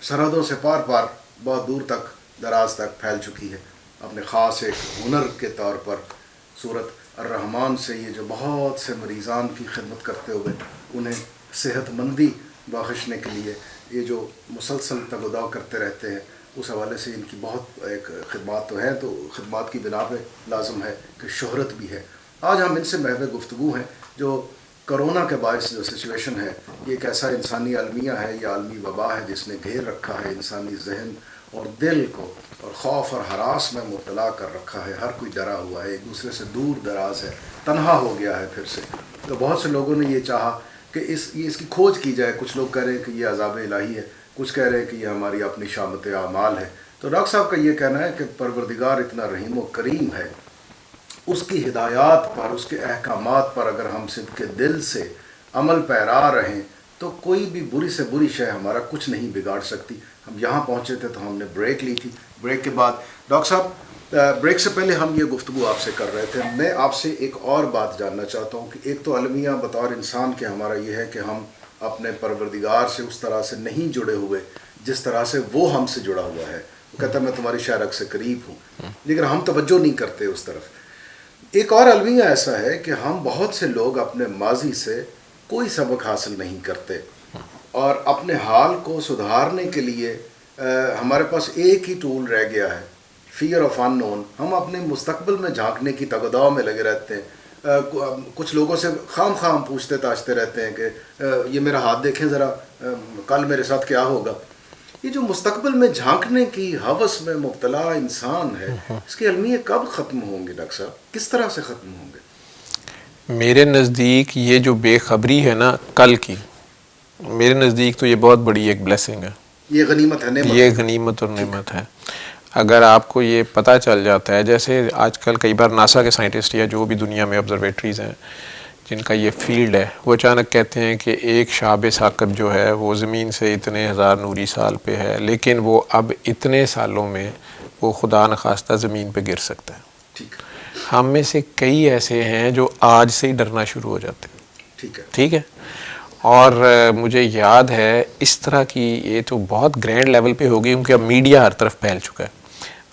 سرحدوں سے پار پار بہت دور تک, دراز تک پھیل چکی ہے. اپنے خاص ایک ہنر کے طور پر سورت الرحمن سے یہ جو بہت سے مریضان کی خدمت کرتے ہوئے انہیں صحت مندی بخشنے کے لیے یہ جو مسلسل تگ و دو کرتے رہتے ہیں, اس حوالے سے ان کی بہت ایک خدمات تو ہیں, تو خدمات کی بنا پہ لازم ہے کہ شہرت بھی ہے. آج ہم ان سے محو گفتگو ہیں جو کرونا کے باعث جو سچویشن ہے, یہ ایک ایسا انسانی المیہ ہے, یہ عالمی وبا ہے جس نے گھیر رکھا ہے انسانی ذہن اور دل کو, اور خوف اور ہراس میں مبتلا کر رکھا ہے. ہر کوئی ڈرا ہوا ہے, ایک دوسرے سے دور دراز ہے, تنہا ہو گیا ہے پھر سے. تو بہت سے لوگوں نے یہ چاہا کہ اس کی کھوج کی جائے. کچھ لوگ کہہ رہے ہیں کہ یہ عذاب الہی ہے, کچھ کہہ رہے ہیں کہ یہ ہماری اپنی شامت اعمال ہے. تو ڈاکٹر صاحب کا یہ کہنا ہے کہ پروردگار اتنا رحیم و کریم ہے, اس کی ہدایات پر, اس کے احکامات پر اگر ہم صدق کے دل سے عمل پیرا رہیں تو کوئی بھی بری سے بری شے ہمارا کچھ نہیں بگاڑ سکتی. ہم یہاں پہنچے تھے تو ہم نے بریک لی تھی. بریک کے بعد ڈاکٹر صاحب, بریک سے پہلے ہم یہ گفتگو آپ سے کر رہے تھے. میں آپ سے ایک اور بات جاننا چاہتا ہوں کہ ایک تو المیہ بطور انسان کے ہمارا یہ ہے کہ ہم اپنے پروردگار سے اس طرح سے نہیں جڑے ہوئے جس طرح سے وہ ہم سے جڑا ہوا ہے. وہ کہتا ہے میں تمہاری شارک سے قریب ہوں, لیکن ہم توجہ نہیں کرتے اس طرف. ایک اور المیہ ایسا ہے کہ ہم بہت سے لوگ اپنے ماضی سے کوئی سبق حاصل نہیں کرتے, اور اپنے حال کو سدھارنے کے لیے ہمارے پاس ایک ہی ٹول رہ گیا ہے, فیئر آف ان نون. ہم اپنے مستقبل میں جھانکنے کی تگداؤ میں لگے رہتے ہیں. کچھ لوگوں سے خام خام پوچھتے تاچتے رہتے ہیں کہ یہ میرا ہاتھ دیکھیں ذرا, کل میرے ساتھ کیا ہوگا. یہ جو مستقبل میں جھانکنے کی ہوس میں مبتلا انسان ہے, اس کے المیہ کب ختم ہوں گے ڈاکٹر صاحب, کس طرح سے ختم ہوں گے؟ میرے نزدیک یہ جو بے خبری ہے نا کل کی، میرے نزدیک تو یہ بہت بڑی ایک بلیسنگ ہے، یہ غنیمت ہے، یہ غنیمت اور نعمت ہے۔ اگر آپ کو یہ پتہ چل جاتا ہے، جیسے آج کل کئی بار ناسا کے سائنٹسٹ یا جو بھی دنیا میں آبزرویٹریز ہیں جن کا یہ فیلڈ ہے، وہ اچانک کہتے ہیں کہ ایک شہاب ثاقب جو ہے وہ زمین سے اتنے ہزار نوری سال پہ ہے، لیکن وہ اب اتنے سالوں میں وہ خدا نخواستہ زمین پہ گر سکتا ہے۔ ہم میں سے کئی ایسے ہیں جو آج سے ہی ڈرنا شروع ہو جاتے ہیں، ٹھیک ہے۔ اور مجھے یاد ہے اس طرح کی، یہ تو بہت گرینڈ لیول پہ ہو گئی کیونکہ اب میڈیا ہر طرف پھیل چکا ہے۔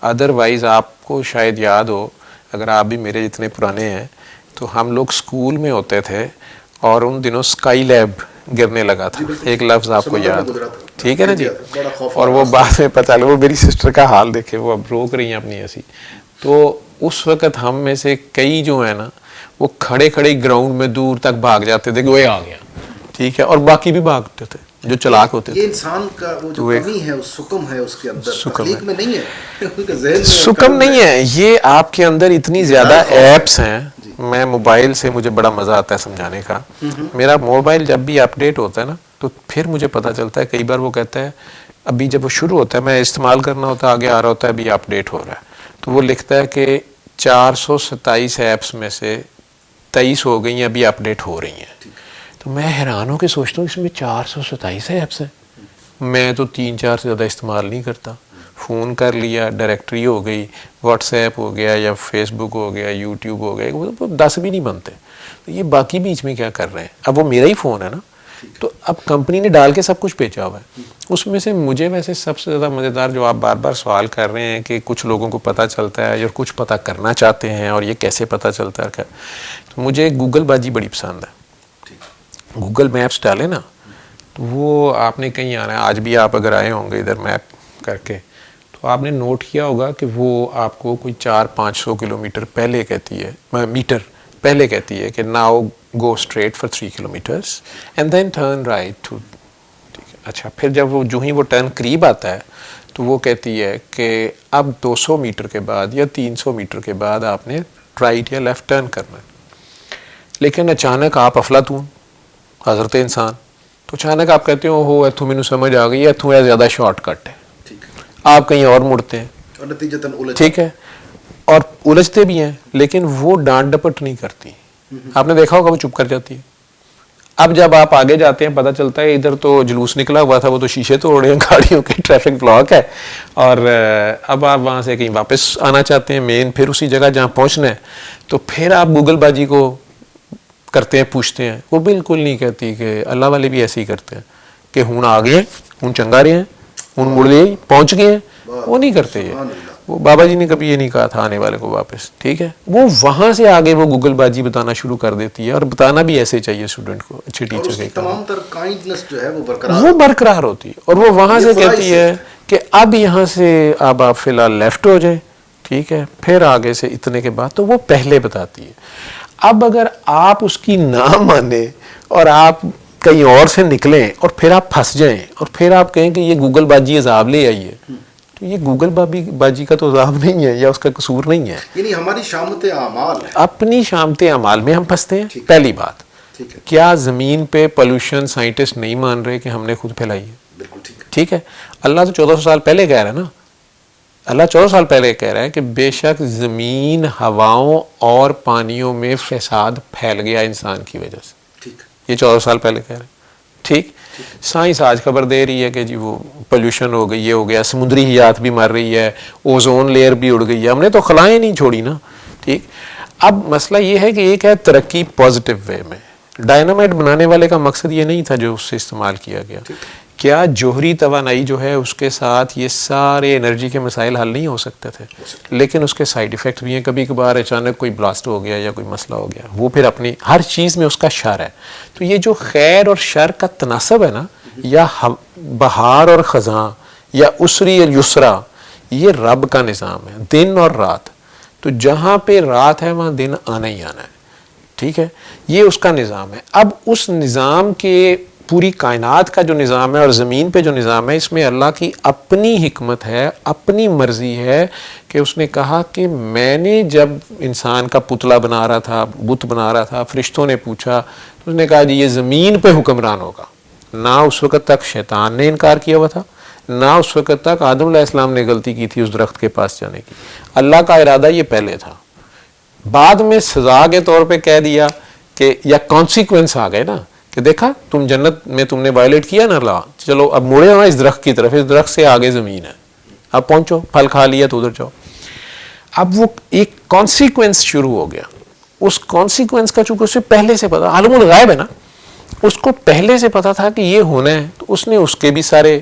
ادروائز آپ کو شاید یاد ہو، اگر آپ بھی میرے جتنے پرانے ہیں، تو ہم لوگ سکول میں ہوتے تھے اور ان دنوں اسکائی لیب گرنے لگا تھا، ایک لفظ آپ کو یاد، ٹھیک ہے نا جی، اور وہ بعد میں پتہ لگا، وہ میری سسٹر کا حال دیکھے، وہ اب روک رہی ہیں اپنی ایسی۔ تو اس وقت ہم میں سے کئی جو ہیں نا وہ کھڑے کھڑے گراؤنڈ میں دور تک بھاگ جاتے تھے کہ وہ آ گیا، ٹھیک ہے، اور باقی بھی بھاگتے تھے جو چلاک ہوتے تھے۔ یہ انسان کا وہ جو کمی ہے، سکم ہے اس کے اندر، تخلیق میں نہیں ہے، سکم نہیں ہے، یہ آپ کے اندر اتنی زیادہ ایپس ہیں۔ میں موبائل سے مجھے بڑا مزہ آتا ہے سمجھانے کا، میرا موبائل جب بھی اپ ڈیٹ ہوتا ہے نا تو پھر مجھے پتہ چلتا ہے، کئی بار وہ کہتا ہے ابھی جب وہ شروع ہوتا ہے، میں استعمال کرنا ہوتا ہے، آگے آ رہا ہوتا ہے ابھی اپ ڈیٹ ہو رہا ہے، تو وہ لکھتا ہے کہ 427 ایپس میں سے 23 ہو گئی ہیں، ابھی اپ ڈیٹ ہو رہی ہیں۔ تو میں حیران ہو کے سوچتا ہوں اس میں 427 ایپس ہیں، میں تو 3-4 سے زیادہ استعمال نہیں کرتا۔ فون کر لیا، ڈائریکٹری ہو گئی، واٹس ایپ ہو گیا یا فیس بک ہو گیا، یوٹیوب ہو گیا، وہ 10 بھی نہیں بنتے، تو یہ باقی بیچ میں کیا کر رہے ہیں؟ اب وہ میرا ہی فون ہے نا، تو اب کمپنی نے ڈال کے سب کچھ بیچا ہوا ہے۔ اس میں سے مجھے ویسے سب سے زیادہ مزیدار جو آپ بار بار سوال کر رہے ہیں کہ کچھ لوگوں کو پتہ چلتا ہے اور کچھ پتہ کرنا چاہتے ہیں اور یہ کیسے پتہ چلتا ہے، تو مجھے گوگل باجی بڑی پسند ہے۔ گوگل میپس ڈالے نا تو وہ آپ نے کہیں آنا ہے، آج بھی آپ اگر آئے ہوں گے ادھر میپ کر کے تو آپ نے نوٹ کیا ہوگا کہ وہ آپ کو کوئی 400-500 کلومیٹر پہلے کہتی ہے، میٹر پہلے کہتی ہے کہ now go straight for 3 kilometres and then turn right to, ٹھیک ہے۔ اچھا، پھر جب وہ جو ہی وہ ٹرن قریب آتا ہے تو وہ کہتی ہے کہ اب 200 میٹر کے بعد یا 300 میٹر کے بعد آپ نے رائٹ یا لیفٹ ٹرن کرنا ہے۔ لیکن اچانک آپ افلاطون حضرت انسان، تو اچانک آپ کہتے ہو اتوں مینوں سمجھ آ گئی، اتوں یہ زیادہ شارٹ کٹ ہے، آپ کہیں اور مڑتے ہیں، اور نتیجتاً ٹھیک ہے، اور الجھتے بھی ہیں، لیکن وہ ڈانٹ ڈپٹ نہیں کرتی۔ آپ نے دیکھا ہوگا وہ چپ کر جاتی ہے۔ اب جب آپ آگے جاتے ہیں پتہ چلتا ہے ادھر تو جلوس نکلا ہوا تھا، وہ تو شیشے توڑ رہے ہیں گاڑیوں کے، ٹریفک بلاک ہے، اور اب آپ وہاں سے کہیں واپس آنا چاہتے ہیں مین، پھر اسی جگہ جہاں پہنچنا ہے، تو پھر آپ گوگل باجی کو کرتے ہیں، پوچھتے ہیں، وہ بالکل نہیں کہتی کہ اللہ والے بھی ایسے ہی کرتے ہیں کہ ہوں آ گئے، ہوں چنگا رہے ہیں، ہوں مڑ گئے، پہنچ گئے ہیں، وہ نہیں کرتے یہ۔ وہ بابا جی نے کبھی یہ نہیں کہا تھا آنے والے کو واپس، ٹھیک ہے، وہ وہاں سے آگے وہ گوگل باجی بتانا شروع کر دیتی ہے، اور بتانا بھی ایسے چاہیے اسٹوڈنٹ کو، اچھے ٹیچر کے، تمام تر کائنڈنس جو ہے وہ برقرار ہوتی ہے، اور وہ وہاں سے کہتی ہے کہ اب یہاں سے اب آپ فی الحال لیفٹ ہو جائیں، ٹھیک ہے، پھر آگے سے اتنے کے بعد، تو وہ پہلے بتاتی ہے۔ اب اگر آپ اس کی نہ مانیں اور آپ کہیں اور سے نکلیں اور پھر آپ پھنس جائیں اور پھر آپ کہیں کہ یہ گوگل باجی عذاب لے آئی ہے، تو یہ گوگل باجی کا تو عذاب نہیں ہے یا اس کا قصور نہیں ہے، یعنی ہماری شامت اعمال ہے، اپنی شامت اعمال میں ہم پھنستے ہیں۔ پہلی بات، کیا زمین پہ پولوشن سائنٹسٹ نہیں مان رہے کہ ہم نے خود پھیلائی ہے؟ بالکل ٹھیک ہے، اللہ تو 1400 سال پہلے کہہ رہا ہے نا، اللہ 14 سال پہلے کہہ رہا ہے کہ بے شک زمین، ہواؤں اور پانیوں میں فساد پھیل گیا انسان کی وجہ سے، یہ 14 سال پہلے کہہ رہے ہیں، ٹھیک۔ سائنس آج خبر دے رہی ہے کہ جی وہ پولوشن ہو گئی، یہ ہو گیا، سمندری حیات بھی مر رہی ہے، اوزون لیئر بھی اڑ گئی ہے، ہم نے تو خلائیں نہیں چھوڑی نا، ٹھیک۔ اب مسئلہ یہ ہے کہ ایک ہے ترقی پازیٹیو وے میں، ڈائنامائٹ بنانے والے کا مقصد یہ نہیں تھا جو اس سے استعمال کیا گیا۔ کیا جوہری توانائی جو ہے اس کے ساتھ یہ سارے انرجی کے مسائل حل نہیں ہو سکتے تھے؟ لیکن اس کے سائیڈ ایفیکٹ بھی ہیں، کبھی کبھار اچانک کوئی بلاسٹ ہو گیا یا کوئی مسئلہ ہو گیا، وہ پھر اپنی ہر چیز میں اس کا شر ہے۔ تو یہ جو خیر اور شر کا تناسب ہے نا، یا بہار اور خزاں یا اسری اور یسرا، یہ رب کا نظام ہے، دن اور رات، تو جہاں پہ رات ہے وہاں دن آنا ہی آنا ہے، ٹھیک ہے، یہ اس کا نظام ہے۔ اب اس نظام کے پوری کائنات کا جو نظام ہے اور زمین پہ جو نظام ہے، اس میں اللہ کی اپنی حکمت ہے، اپنی مرضی ہے کہ اس نے کہا کہ میں نے جب انسان کا پتلا بنا رہا تھا، بت بنا رہا تھا، فرشتوں نے پوچھا تو اس نے کہا جی یہ زمین پہ حکمران ہوگا. نہ اس وقت تک شیطان نے انکار کیا ہوا تھا، نہ اس وقت تک آدم علیہ السلام نے غلطی کی تھی اس درخت کے پاس جانے کی. اللہ کا ارادہ یہ پہلے تھا. بعد میں سزا کے طور پہ کہہ دیا کہ یا کانسیکوینس آ گئے نا کہ دیکھا تم جنت میں تم نے وائلیٹ کیا نا لا، چلو اب مڑے ہو اس درخت کی طرف، اس درخت سے آگے زمین ہے، اب پہنچو، پھل کھا لیا تو ادھر جاؤ. اب وہ ایک کانسیکوینس شروع ہو گیا. اس کانسیکوینس کا چونکہ اسے پہلے سے پتا، عالم الغیب ہے نا، اس کو پہلے سے پتا تھا کہ یہ ہونا ہے، تو اس نے اس کے بھی سارے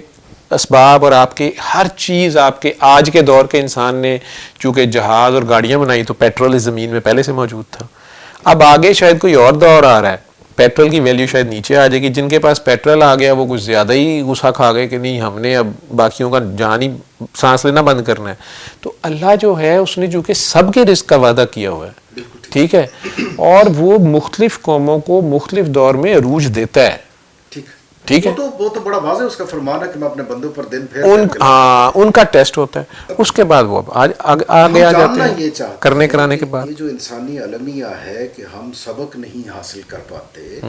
اسباب اور آپ کے ہر چیز، آپ کے آج کے دور کے انسان نے چونکہ جہاز اور گاڑیاں بنائی تو پیٹرول اس زمین میں پہلے سے موجود تھا. اب آگے شاید کوئی اور دور آ رہا ہے، پیٹرول کی ویلیو شاید نیچے آ جائے گی. جن کے پاس پیٹرول آ گیا وہ کچھ زیادہ ہی غصہ کھا گئے کہ نہیں ہم نے اب باقیوں کا جان ہی سانس لینا بند کرنا ہے. تو اللہ جو ہے اس نے چونکہ سب کے رزق کا وعدہ کیا ہوا ہے، ٹھیک ہے، اور وہ مختلف قوموں کو مختلف دور میں عروج دیتا ہے. ٹھیک ہے، وہ تو بڑا واضح اس کا فرمان ہے کہ میں اپنے بندوں پر دن پھیر ان کا ٹیسٹ ہوتا ہے. اس کے بعد وہ آگے آ جاتے ہیں کرنے کرانے کے بعد. یہ جو انسانی المیہ ہے کہ ہم سبق نہیں حاصل کر پاتے،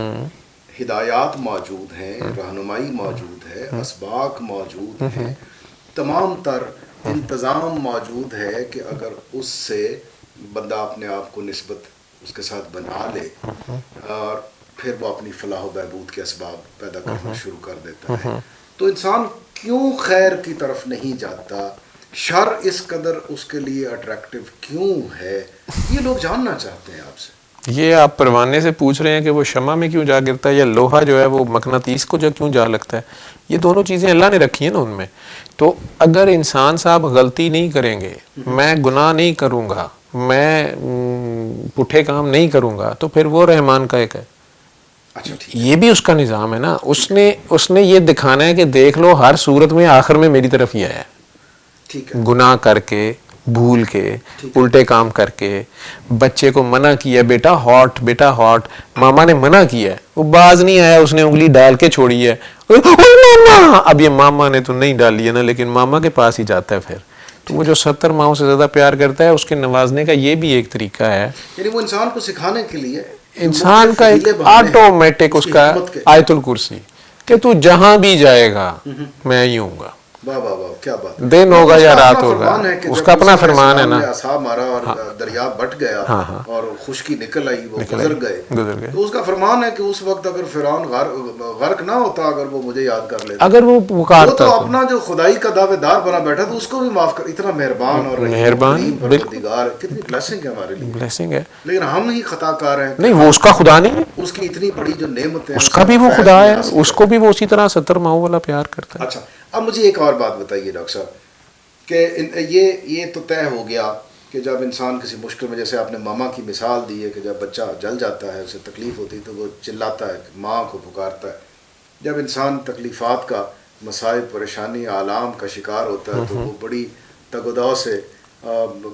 ہدایات موجود ہیں، رہنمائی موجود ہے، اسباق موجود ہیں، تمام تر انتظام موجود ہے کہ اگر اس سے بندہ اپنے آپ کو نسبت اس کے ساتھ بنا لے اور پھر وہ اپنی فلاح و بہبود کے اسباب پیدا کرنا شروع کر دیتا ہے، تو انسان کیوں خیر کی طرف نہیں جاتا؟ شر اس قدر اس کے لیے اٹریکٹیو کیوں ہے؟ یہ لوگ جاننا چاہتے ہیں آپ سے. یہ آپ پروانے سے پوچھ رہے ہیں کہ وہ شمع میں کیوں جا گرتا ہے، یا لوہا جو ہے وہ مقناطیس کو جو کیوں جا لگتا ہے. یہ دونوں چیزیں اللہ نے رکھی ہیں نا ان میں. تو اگر انسان صاحب غلطی نہیں کریں گے، میں گناہ نہیں کروں گا، میں پٹھے کام نہیں کروں گا، تو پھر وہ رحمان کا ایک ہے. یہ بھی اس کا نظام ہے نا. اس نے یہ دکھانا ہے کہ دیکھ لو ہر صورت میں آخر میں میری طرف ہی آیا ہے. گناہ کر کے، بھول کے، الٹے کام کر کے، بچے کو منع کیا بیٹا ہاٹ، بیٹا ہاٹ، ماما نے منع کیا ہے، وہ باز نہیں آیا، اس نے انگلی ڈال کے چھوڑی ہے. اب یہ ماما نے تو نہیں ڈالی ہے نا، لیکن ماما کے پاس ہی جاتا ہے. پھر تو وہ جو 70 ماؤں سے زیادہ پیار کرتا ہے، اس کے نوازنے کا یہ بھی ایک طریقہ ہے. یعنی وہ انسان کو سکھانے کے لیے انسان کا ایک آٹومیٹک اس کا آیت الکرسی کہ تو جہاں بھی جائے گا میں ہی ہوں گا. کیا بات، دن ہوگا یا رات ہوگا، اس کا اپنا فرمان ہے نا. اصحاب مارا اور دریا بٹ گیا اور خشکی نکل آئی، وہ گزر گئے. تو اس کا فرمان ہے کہ اس وقت اگر فرعون غرق نہ ہوتا، اگر وہ مجھے یاد کر لیتا، اگر وہ پکارتا، تو اپنا جو خدائی کا دعوے دار بنا بیٹھا تو اس کو بھی معاف کر. اتنا مہربان اور مہربان پروردگار، کتنی بلیسنگ ہے ہمارے لیے، بلیسنگ ہے. لیکن ہم ہی خطا کار ہیں. نہیں، وہ اس کا خدا نہیں ہے، اس کی اتنی بڑی جو نعمت ہے اس کا بھی وہ خدا ہے، اس کو بھی وہ اسی طرح 70 ماؤں والا پیار کرتا ہے. اچھا، اب مجھے ایک اور بات بتائیے ڈاکٹر صاحب کہ یہ تو طے ہو گیا کہ جب انسان کسی مشکل میں، جیسے آپ نے ماما کی مثال دی ہے کہ جب بچہ جل جاتا ہے، اسے تکلیف ہوتی ہے تو وہ چلاتا ہے، ماں کو پکارتا ہے. جب انسان تکلیفات کا، مسائب، پریشانی، آلام کا شکار ہوتا ہے تو وہ بڑی تگوداؤ سے،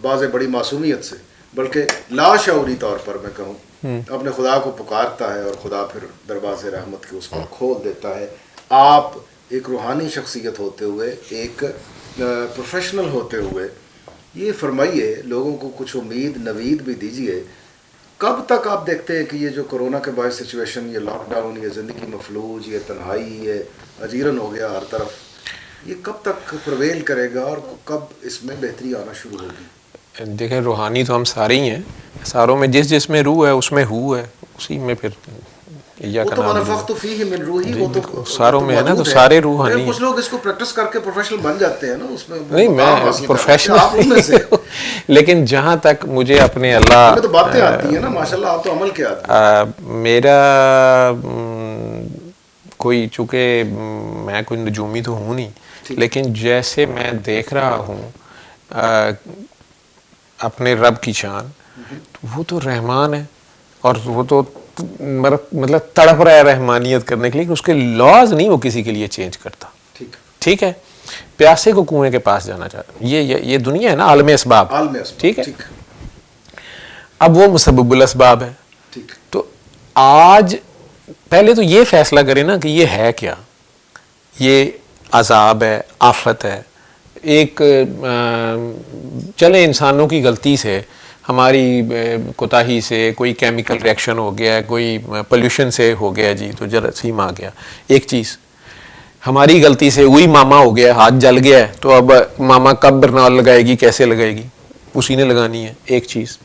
بعض بڑی معصومیت سے، بلکہ لاشعوری طور پر میں کہوں، اپنے خدا کو پکارتا ہے اور خدا پھر دروازے رحمت کے اس کو کھول دیتا ہے. آپ ایک روحانی شخصیت ہوتے ہوئے، ایک پروفیشنل ہوتے ہوئے، یہ فرمائیے، لوگوں کو کچھ امید نوید بھی دیجیے. کب تک آپ دیکھتے ہیں کہ یہ جو کرونا کے باعث سچویشن، یہ لاک ڈاؤن، یہ زندگی مفلوج، یہ تنہائی، یہ اجیرن ہو گیا ہر طرف، یہ کب تک پرویل کرے گا اور کب اس میں بہتری آنا شروع ہوگی؟ دیکھیں، روحانی تو ہم سارے ہی ہیں، ساروں میں جس میں روح ہے اس میں ہو ہے، اسی میں پھر ساروں میں ہے نا، تو سارے روحانی. کچھ لوگ اس کو پریکٹس کر کے پروفیشنل بن جاتے ہیں نا، اس میں نہیں میں پروفیشنل، لیکن جہاں تک مجھے اپنے اللہ، تو باتیں آتی ہیں نا ماشاءاللہ، آپ تو عمل کے آتے ہیں. میرا کوئی، چونکہ میں کوئی نجومی تو ہوں نہیں، لیکن جیسے میں دیکھ رہا ہوں اپنے رب کی شان، وہ تو رحمان ہے، اور وہ تو مطلب تڑپ رہا ہے رحمانیت کرنے کے لیے، کہ اس کے لاز نہیں وہ کسی کے لیے چینج کرتا. ٹھیک ہے، پیاسے کو کنویں کے پاس جانا چاہتا ہے، یہ دنیا ہے نا، عالم اسباب. ٹھیک ہے، اب وہ مسبب الاسباب ہے. تو آج پہلے تو یہ فیصلہ کریں نا کہ یہ ہے کیا. یہ عذاب ہے, آفت ہے. ایک چلے انسانوں کی غلطی سے, ہماری کوتاہی سے کوئی کیمیکل ریئیکشن ہو گیا ہے, کوئی پولیوشن سے ہو گیا جی تو جراثیم آ گیا. ایک چیز ہماری غلطی سے وہی ماما ہو گیا, ہاتھ جل گیا ہے, تو اب ماما کب برنال لگائے گی, کیسے لگائے گی, اسی نے لگانی ہے. ایک چیز.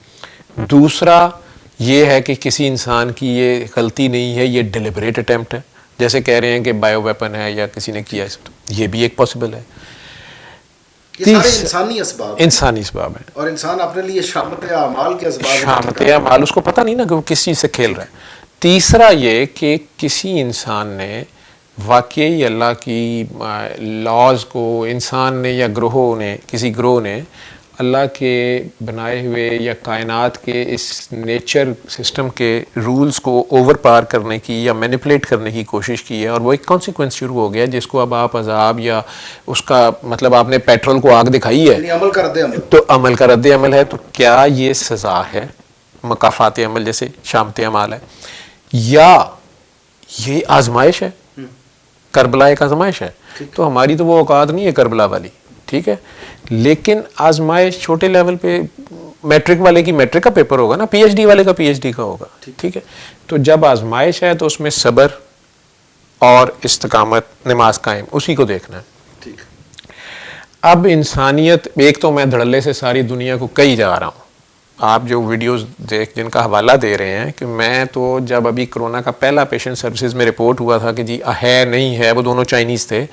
دوسرا یہ ہے کہ کسی انسان کی یہ غلطی نہیں ہے, یہ ڈیلیبریٹ اٹیمپٹ ہے. جیسے کہہ رہے ہیں کہ بایو ویپن ہے یا کسی نے کیا, یہ بھی ایک پاسبل ہے. یہ سارے انسانی اسباب ہیں. انسانی اسباب ہیں, اور انسان اپنے لیے شامت اعمال کے اسباب, شامت اعمال, اس کو پتہ نہیں نا کہ وہ کس چیز سے کھیل رہا ہے. تیسرا یہ کہ کسی انسان نے واقعی اللہ کی لاز کو, انسان نے یا گروہوں نے, کسی گروہ نے اللہ کے بنائے ہوئے یا کائنات کے اس نیچر سسٹم کے رولز کو اوور پار کرنے کی یا مینیپولیٹ کرنے کی کوشش کی ہے, اور وہ ایک کانسیکوینس شروع ہو گیا جس کو اب آپ عذاب یا اس کا مطلب آپ نے پیٹرول کو آگ دکھائی ہے تو عمل کا رد عمل ہے. تو کیا یہ سزا ہے, مکافات عمل جیسے شامت اعمال ہے, یا یہ آزمائش ہے؟ کربلا ایک آزمائش ہے. تو ہماری تو وہ اوقات نہیں ہے کربلا والی, ٹھیک ہے, لیکن آزمائش چھوٹے لیول پہ میٹرک والے کی میٹرک کا پیپر ہوگا نا, پی ایچ ڈی والے کا پی ایچ ڈی کا ہوگا, ٹھیک ہے. تو جب آزمائش ہے تو اس میں صبر اور استقامت, نماز قائم, اسی کو دیکھنا ہے. اب انسانیت, ایک تو میں دھڑلے سے ساری دنیا کو کہی جا رہا ہوں, آپ جو ویڈیوز دیکھ جن کا حوالہ دے رہے ہیں, کہ میں تو جب ابھی کرونا کا پہلا پیشنٹ سروسز میں رپورٹ ہوا تھا کہ جی ہے نہیں ہے, وہ دونوں چائنیز تھے,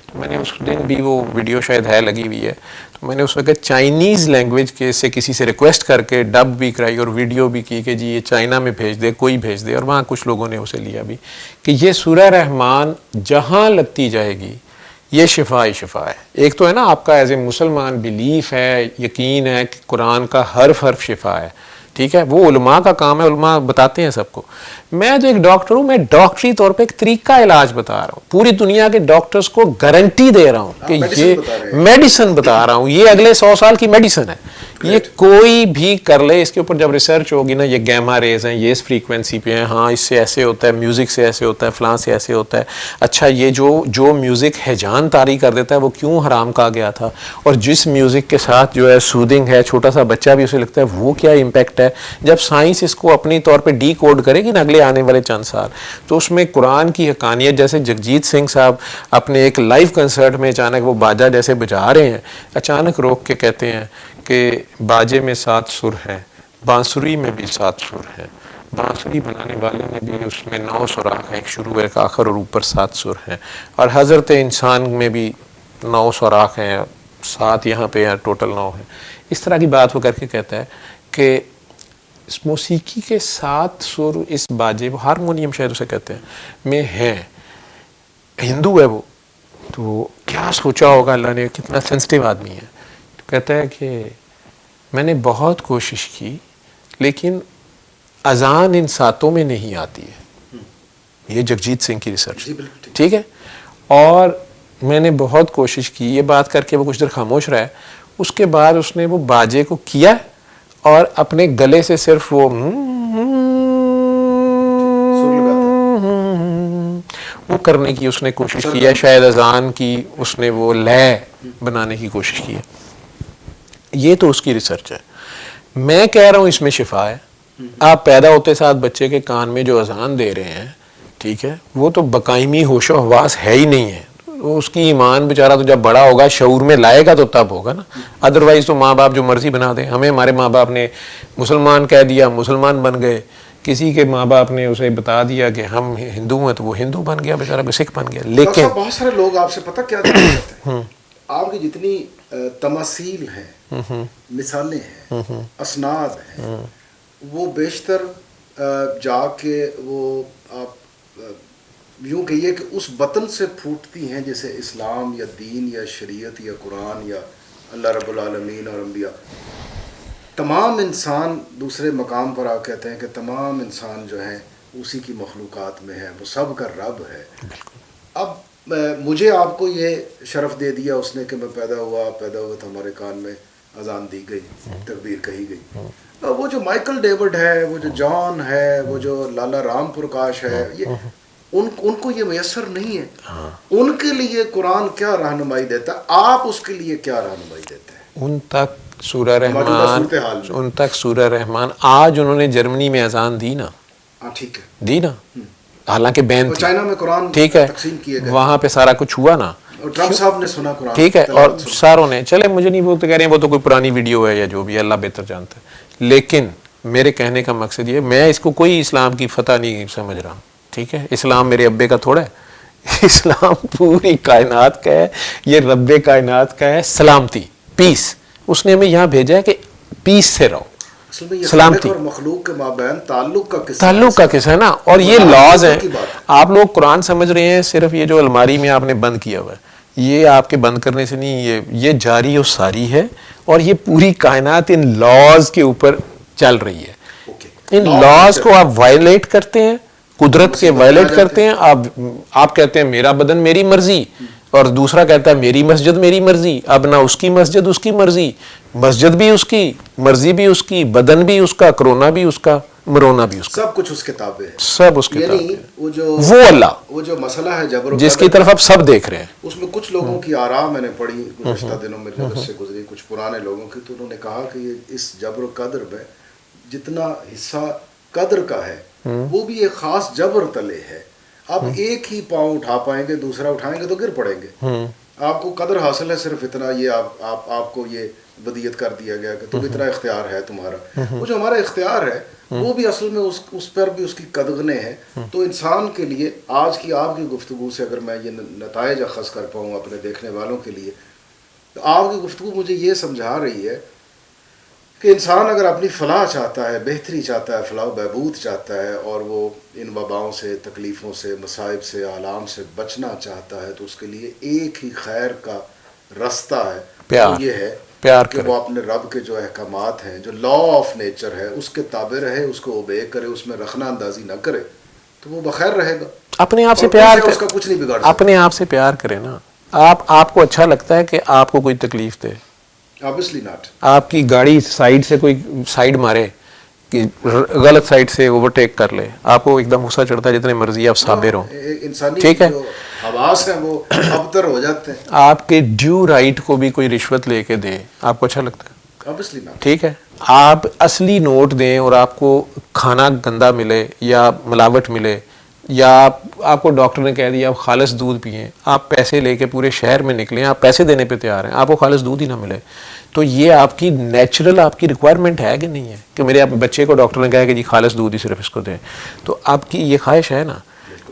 تو میں نے اس دن بھی, وہ ویڈیو شاید ہے لگی ہوئی ہے, تو میں نے اس وقت چائنیز لینگویج کے سے کسی سے ریکویسٹ کر کے ڈب بھی کرائی اور ویڈیو بھی کی کہ جی یہ چائنا میں بھیج دے, کوئی بھیج دے, اور وہاں کچھ لوگوں نے اسے لیا بھی, کہ یہ سورہ رحمان جہاں لگتی جائے گی یہ شفا ہی شفا ہے. ایک تو ہے نا آپ کا ایز اے مسلمان بیلیف ہے, یقین ہے کہ قرآن کا حرف حرف شفا ہے, ٹھیک ہے, وہ علماء کا کام ہے, علماء بتاتے ہیں سب کو. میں جو ایک ڈاکٹر ہوں, میں ڈاکٹری طور پہ ایک طریقہ علاج بتا رہا ہوں, پوری دنیا کے ڈاکٹرز کو گارنٹی دے رہا ہوں کہ یہ میڈیسن بتا رہا ہوں, یہ اگلے 100 سال کی میڈیسن ہے. یہ کوئی بھی کر لے, اس کے اوپر جب ریسرچ ہوگی نا, یہ گیما ریز ہیں, یہ اس فریکوینسی پہ ہیں, ہاں اس سے ایسے ہوتا ہے, میوزک سے ایسے ہوتا ہے, فلاں سے ایسے ہوتا ہے, اچھا یہ جو میوزک ہیجان طاری کر دیتا ہے وہ کیوں حرام کہا گیا تھا, اور جس میوزک کے ساتھ جو ہے سودنگ ہے, چھوٹا سا بچہ بھی اسے لگتا ہے, وہ کیا امپیکٹ ہے. جب سائنس اس کو اپنی طور پہ ڈی کوڈ کرے گی نا اگلے آنے والے چند سال, تو اس میں قرآن کی حقانیت, جیسے جگجیت سنگھ صاحب اپنے ایک لائیو کنسرٹ میں اچانک وہ باجا جیسے بجا رہے ہیں, اچانک روک کے کہتے ہیں کہ باجے میں 7 سر ہیں, بانسری میں بھی 7 سر ہیں, بانسری بنانے والے میں بھی اس میں 9 سوراخ ہیں, ایک شروع ایک آخر اور اوپر 7 سر ہیں, اور حضرت انسان میں بھی 9 سوراخ ہیں, 7 یہاں پہ ہیں, ٹوٹل 9 ہیں. اس طرح کی بات وہ کر کے کہتا ہے کہ اس موسیقی کے 7 سر اس باجے, وہ ہارمونیم شاید اسے کہتے ہیں, میں ہیں. ہندو ہے وہ, تو کیا سوچا ہوگا اللہ نے, کتنا سینسٹیو آدمی ہے. تو کہتا ہے کہ میں نے بہت کوشش کی لیکن اذان ان 7 میں نہیں آتی ہے. یہ جگجیت سنگھ کی ریسرچ, ٹھیک ہے, اور میں نے بہت کوشش کی. یہ بات کر کے وہ کچھ دیر خاموش رہا ہے, اس کے بعد اس نے وہ باجے کو کیا اور اپنے گلے سے صرف وہ کرنے کی اس نے کوشش کی ہے, شاید اذان کی اس نے وہ لے بنانے کی کوشش کی ہے. یہ تو اس کی ریسرچ ہے. میں کہہ رہا ہوں اس میں شفا ہے. آپ پیدا ہوتے ساتھ بچے کے کان میں جو اذان دے رہے ہیں, ٹھیک ہے, وہ تو بقائمی ہوش و حواس ہے ہی نہیں ہے. اس کی ایمان بیچارہ تو جب بڑا ہوگا شعور میں لائے گا تو تب ہوگا نا, ادروائز تو ماں باپ جو مرضی بنا دیں. ہمیں ہمارے ماں باپ نے مسلمان کہہ دیا, مسلمان بن گئے. کسی کے ماں باپ نے اسے بتا دیا کہ ہم ہندو ہیں تو وہ ہندو بن گیا, بیچارہ سکھ بن گیا. لیکن بہت سارے لوگ آپ سے پتہ کیا جاننا چاہتے ہیں, آپ کی جتنی تماثیل ہیں, مثالیں ہیں, اسناد ہیں, وہ بیشتر جا کے وہ آپ یوں کہیے کہ اس وطن سے پھوٹتی ہیں جیسے اسلام یا دین یا شریعت یا قرآن یا اللہ رب العالمین اور انبیاء. تمام انسان دوسرے مقام پر آپ کہتے ہیں کہ تمام انسان جو ہیں اسی کی مخلوقات میں ہے, وہ سب کا رب ہے. اب مجھے آپ کو یہ شرف دے دیا اس نے کہ میں پیدا ہوا تھا ہمارے کان میں اذان دی گئی, تکبیر کہی گئی. وہ جو مائیکل ڈیوڈ ہے, وہ جو جان ہے, وہ جو لالا رام پرکاش ہے, یہ ان کو یہ میسر نہیں ہے. ان کے لیے قرآن کیا رہنمائی دیتا ہے, آپ اس کے لیے کیا رہنمائی دیتے ہیں؟ ان تک سورہ رحمان آج انہوں نے جرمنی میں اذان دی نا, ٹھیک ہے, دی نا, حالانکہ بین تھی, چائنا میں قرآن ٹھیک ہے, تقسیم کیے گئے, وہاں پہ سارا کچھ ہوا نا, ٹرمپ صاحب نے سنا قرآن, ٹھیک ہے, اور ساروں نے, چلے مجھے نہیں بولتے, کہہ رہے ہیں وہ تو کوئی پرانی ویڈیو ہے یا جو بھی, اللہ بہتر جانتا ہے. لیکن میرے کہنے کا مقصد یہ, میں اس کو کوئی اسلام کی فتح نہیں سمجھ رہا, ٹھیک ہے, اسلام میرے ابے کا تھوڑا ہے, اسلام پوری کائنات کا ہے, یہ رب کائنات کا ہے, سلامتی, پیس. اس نے ہمیں یہاں بھیجا ہے کہ پیس سے رہو, سلامتی. اور مخلوق کے مابین تعلق کا قصہ ہے نا, اور یہ لاز ہیں. آپ لوگ قرآن سمجھ رہے ہیں صرف یہ جو الماری میں آپ نے بند کیا ہوا ہے, یہ آپ کے بند کرنے سے نہیں, یہ جاری و ساری ہے, اور یہ پوری کائنات ان لاز کے اوپر چل رہی ہے. ان لاز کو آپ وائلیٹ کرتے ہیں, قدرت کے وائلیٹ کرتے ہیں. آپ کہتے ہیں میرا بدن میری مرضی, اور دوسرا کہتا ہے میری مسجد میری مرضی. اب نہ اس کی مسجد اس کی مرضی, مسجد بھی اس کی, مرضی بھی اس کی, بدن بھی اس کا, کرونا بھی اس کا, مرونا بھی اس کا, سب کچھ اس کے تابع ہے, سب اس کے تابع ہے. وہ اللہ, وہ جو مسئلہ ہے جبر جس کی طرف آپ سب دیکھ رہے ہیں, اس میں کچھ لوگوں کی آراء میں نے پڑھی گزشتہ دنوں میں نظر سے گزری, کچھ پرانے لوگوں کی, تو انہوں نے کہا کہ اس جبر و قدر میں جتنا حصہ قدر کا ہے وہ بھی ایک خاص جبر تلے ہے. آپ ایک ہی پاؤں اٹھا پائیں گے, دوسرا اٹھائیں گے تو گر پڑیں گے. آپ کو قدر حاصل ہے صرف اتنا, یہ آپ کو یہ ودیت کر دیا گیا کہ تم اتنا اختیار ہے تمہارا. وہ جو ہمارا اختیار ہے وہ بھی اصل میں اس پر بھی اس کی قدغنیں ہیں. تو انسان کے لیے آج کی آپ کی گفتگو سے اگر میں یہ نتائج اخذ کر پاؤں اپنے دیکھنے والوں کے لیے, تو آپ کی گفتگو مجھے یہ سمجھا رہی ہے کہ انسان اگر اپنی فلاح چاہتا ہے, بہتری چاہتا ہے, فلاح و بہبود چاہتا ہے, اور وہ ان وباؤں سے, تکلیفوں سے, مصائب سے, آلام سے بچنا چاہتا ہے, تو اس کے لیے ایک ہی خیر کا رستہ ہے, پیار. یہ ہے پیار کہ وہ اپنے رب کے جو احکامات ہیں, جو لا آف نیچر ہے, اس کے تابع رہے, اس کو اوبے کرے, اس میں رخنہ اندازی نہ کرے, تو وہ بخیر رہے گا. اپنے آپ سے پیار, اس کا کچھ نہیں بگاڑ سکتا. اپنے آپ سے پیار کرے نا. آپ کو اچھا لگتا ہے کہ آپ کو کوئی تکلیف دے؟ Obviously not. آپ کی گاڑی سائیڈ سے کوئی سائیڈ مارے, کہ غلط سائیڈ سے اوورٹیک کر لے, آپ کو ایک دم غصہ چڑھتا ہے, جتنے مرضی آپ صابر ہوں, انسانی ٹھیک ہے, جو حواس ہیں وہ ابتر ہو جاتے ہیں. آپ کے ڈیو رائٹ کو بھی کوئی رشوت لے کے دے, آپ کو اچھا لگتا ہے؟ Obviously not. ٹھیک ہے. آپ اصلی نوٹ دیں اور آپ کو کھانا گندا ملے یا ملاوٹ ملے, یا آپ کو ڈاکٹر نے کہہ دیا آپ خالص دودھ پئیں, آپ پیسے لے کے پورے شہر میں نکلیں, آپ پیسے دینے پہ تیار ہیں, آپ کو خالص دودھ ہی نہ ملے, تو یہ آپ کی نیچرل آپ کی ریکوائرمنٹ ہے کہ نہیں ہے کہ میرے بچے کو ڈاکٹر نے کہا کہ جی خالص دودھ ہی صرف اس کو دیں, تو آپ کی یہ خواہش ہے نا.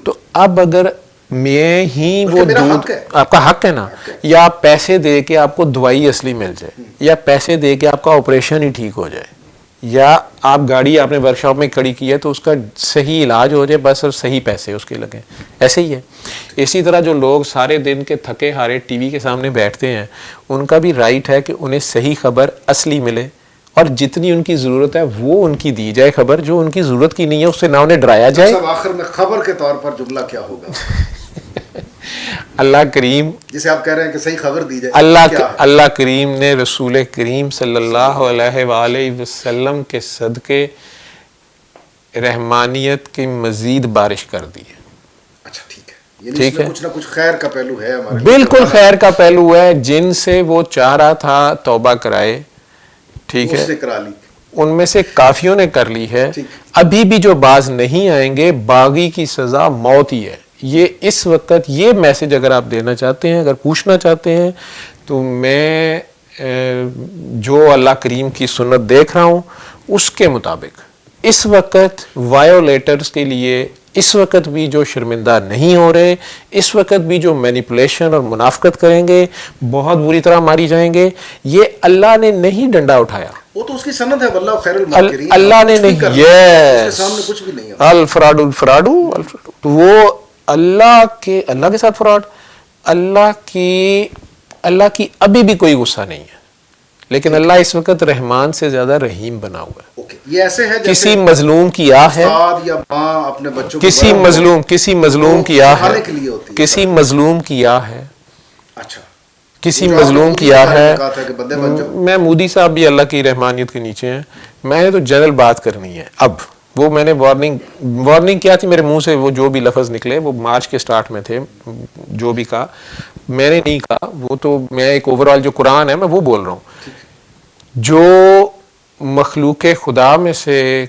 تو اب اگر میں ہی وہ دودھ, آپ کا حق ہے نا, یا آپ پیسے دے کے آپ کو دوائی اصلی مل جائے, یا پیسے دے کے آپ کا آپریشن ہی ٹھیک ہو جائے, یا آپ گاڑی آپ نے ورک شاپ میں کھڑی کی ہے تو اس کا صحیح علاج ہو جائے بس, اور صحیح پیسے اس کے لگیں, ایسے ہی ہے. اسی طرح جو لوگ سارے دن کے تھکے ہارے ٹی وی کے سامنے بیٹھتے ہیں, ان کا بھی رائٹ ہے کہ انہیں صحیح خبر اصلی ملے, اور جتنی ان کی ضرورت ہے وہ ان کی دی جائے خبر, جو ان کی ضرورت کی نہیں ہے اس سے نہ انہیں ڈرایا جائے. آخر میں خبر کے طور پر جملہ کیا ہوگا؟ اللہ کریم, جسے آپ کہہ رہے ہیں کہ صحیح خبر دی جائے, اللہ کریم نے رسول کریم صلی اللہ علیہ وآلہ وسلم کے صدقے رحمانیت کی مزید بارش کر دی ہے. اچھا ٹھیک ہے, یعنی اس میں کچھ نہ کچھ خیر کا پہلو ہے ہمارے, بالکل خیر کا پہلو ہے. جن سے وہ چاہ رہا تھا توبہ کرائے, ٹھیک ہے, کرا لی, ان میں سے کافیوں نے کر لی ہے. ابھی بھی جو باز نہیں آئیں گے, باغی کی سزا موت ہی ہے. یہ اس وقت یہ میسج اگر آپ دینا چاہتے ہیں, اگر پوچھنا چاہتے ہیں, تو میں جو اللہ کریم کی سنت دیکھ رہا ہوں اس کے مطابق اس وقت وائیولیٹرز کے لیے اس وقت بھی جو شرمندہ نہیں ہو رہے, اس وقت بھی جو مینیپولیشن اور منافقت کریں گے, بہت بری طرح ماری جائیں گے. یہ اللہ نے نہیں ڈنڈا اٹھایا, وہ تو اس کی سنت ہے, واللہ خیر الماکرین, اللہ نے نہیں, اس کے سامنے کچھ بھی نہیں ہے. الفراڈ, وہ اللہ کے ساتھ فراڈ. اللہ کی ابھی بھی کوئی غصہ نہیں ہے, لیکن اللہ اس وقت رحمان سے زیادہ رحیم بنا ہوا ہے. یہ ایسے ہے کسی مظلوم کی آہ ہے, کسی مظلوم کی آہ ہے, کسی مظلوم کی آہ ہے. اچھا, کسی مظلوم کیا ہے. میں مودی صاحب بھی اللہ کی رحمانیت کے نیچے ہیں. میں نے تو جنرل بات کرنی ہے. اب وہ میں نے وارننگ کیا تھی, میرے منہ سے وہ جو بھی لفظ نکلے وہ مارچ کے سٹارٹ میں تھے, جو بھی کہا میں نے نہیں کہا, وہ تو میں ایک اوور آل جو قرآن ہے میں وہ بول رہا ہوں. جو مخلوق خدا میں سے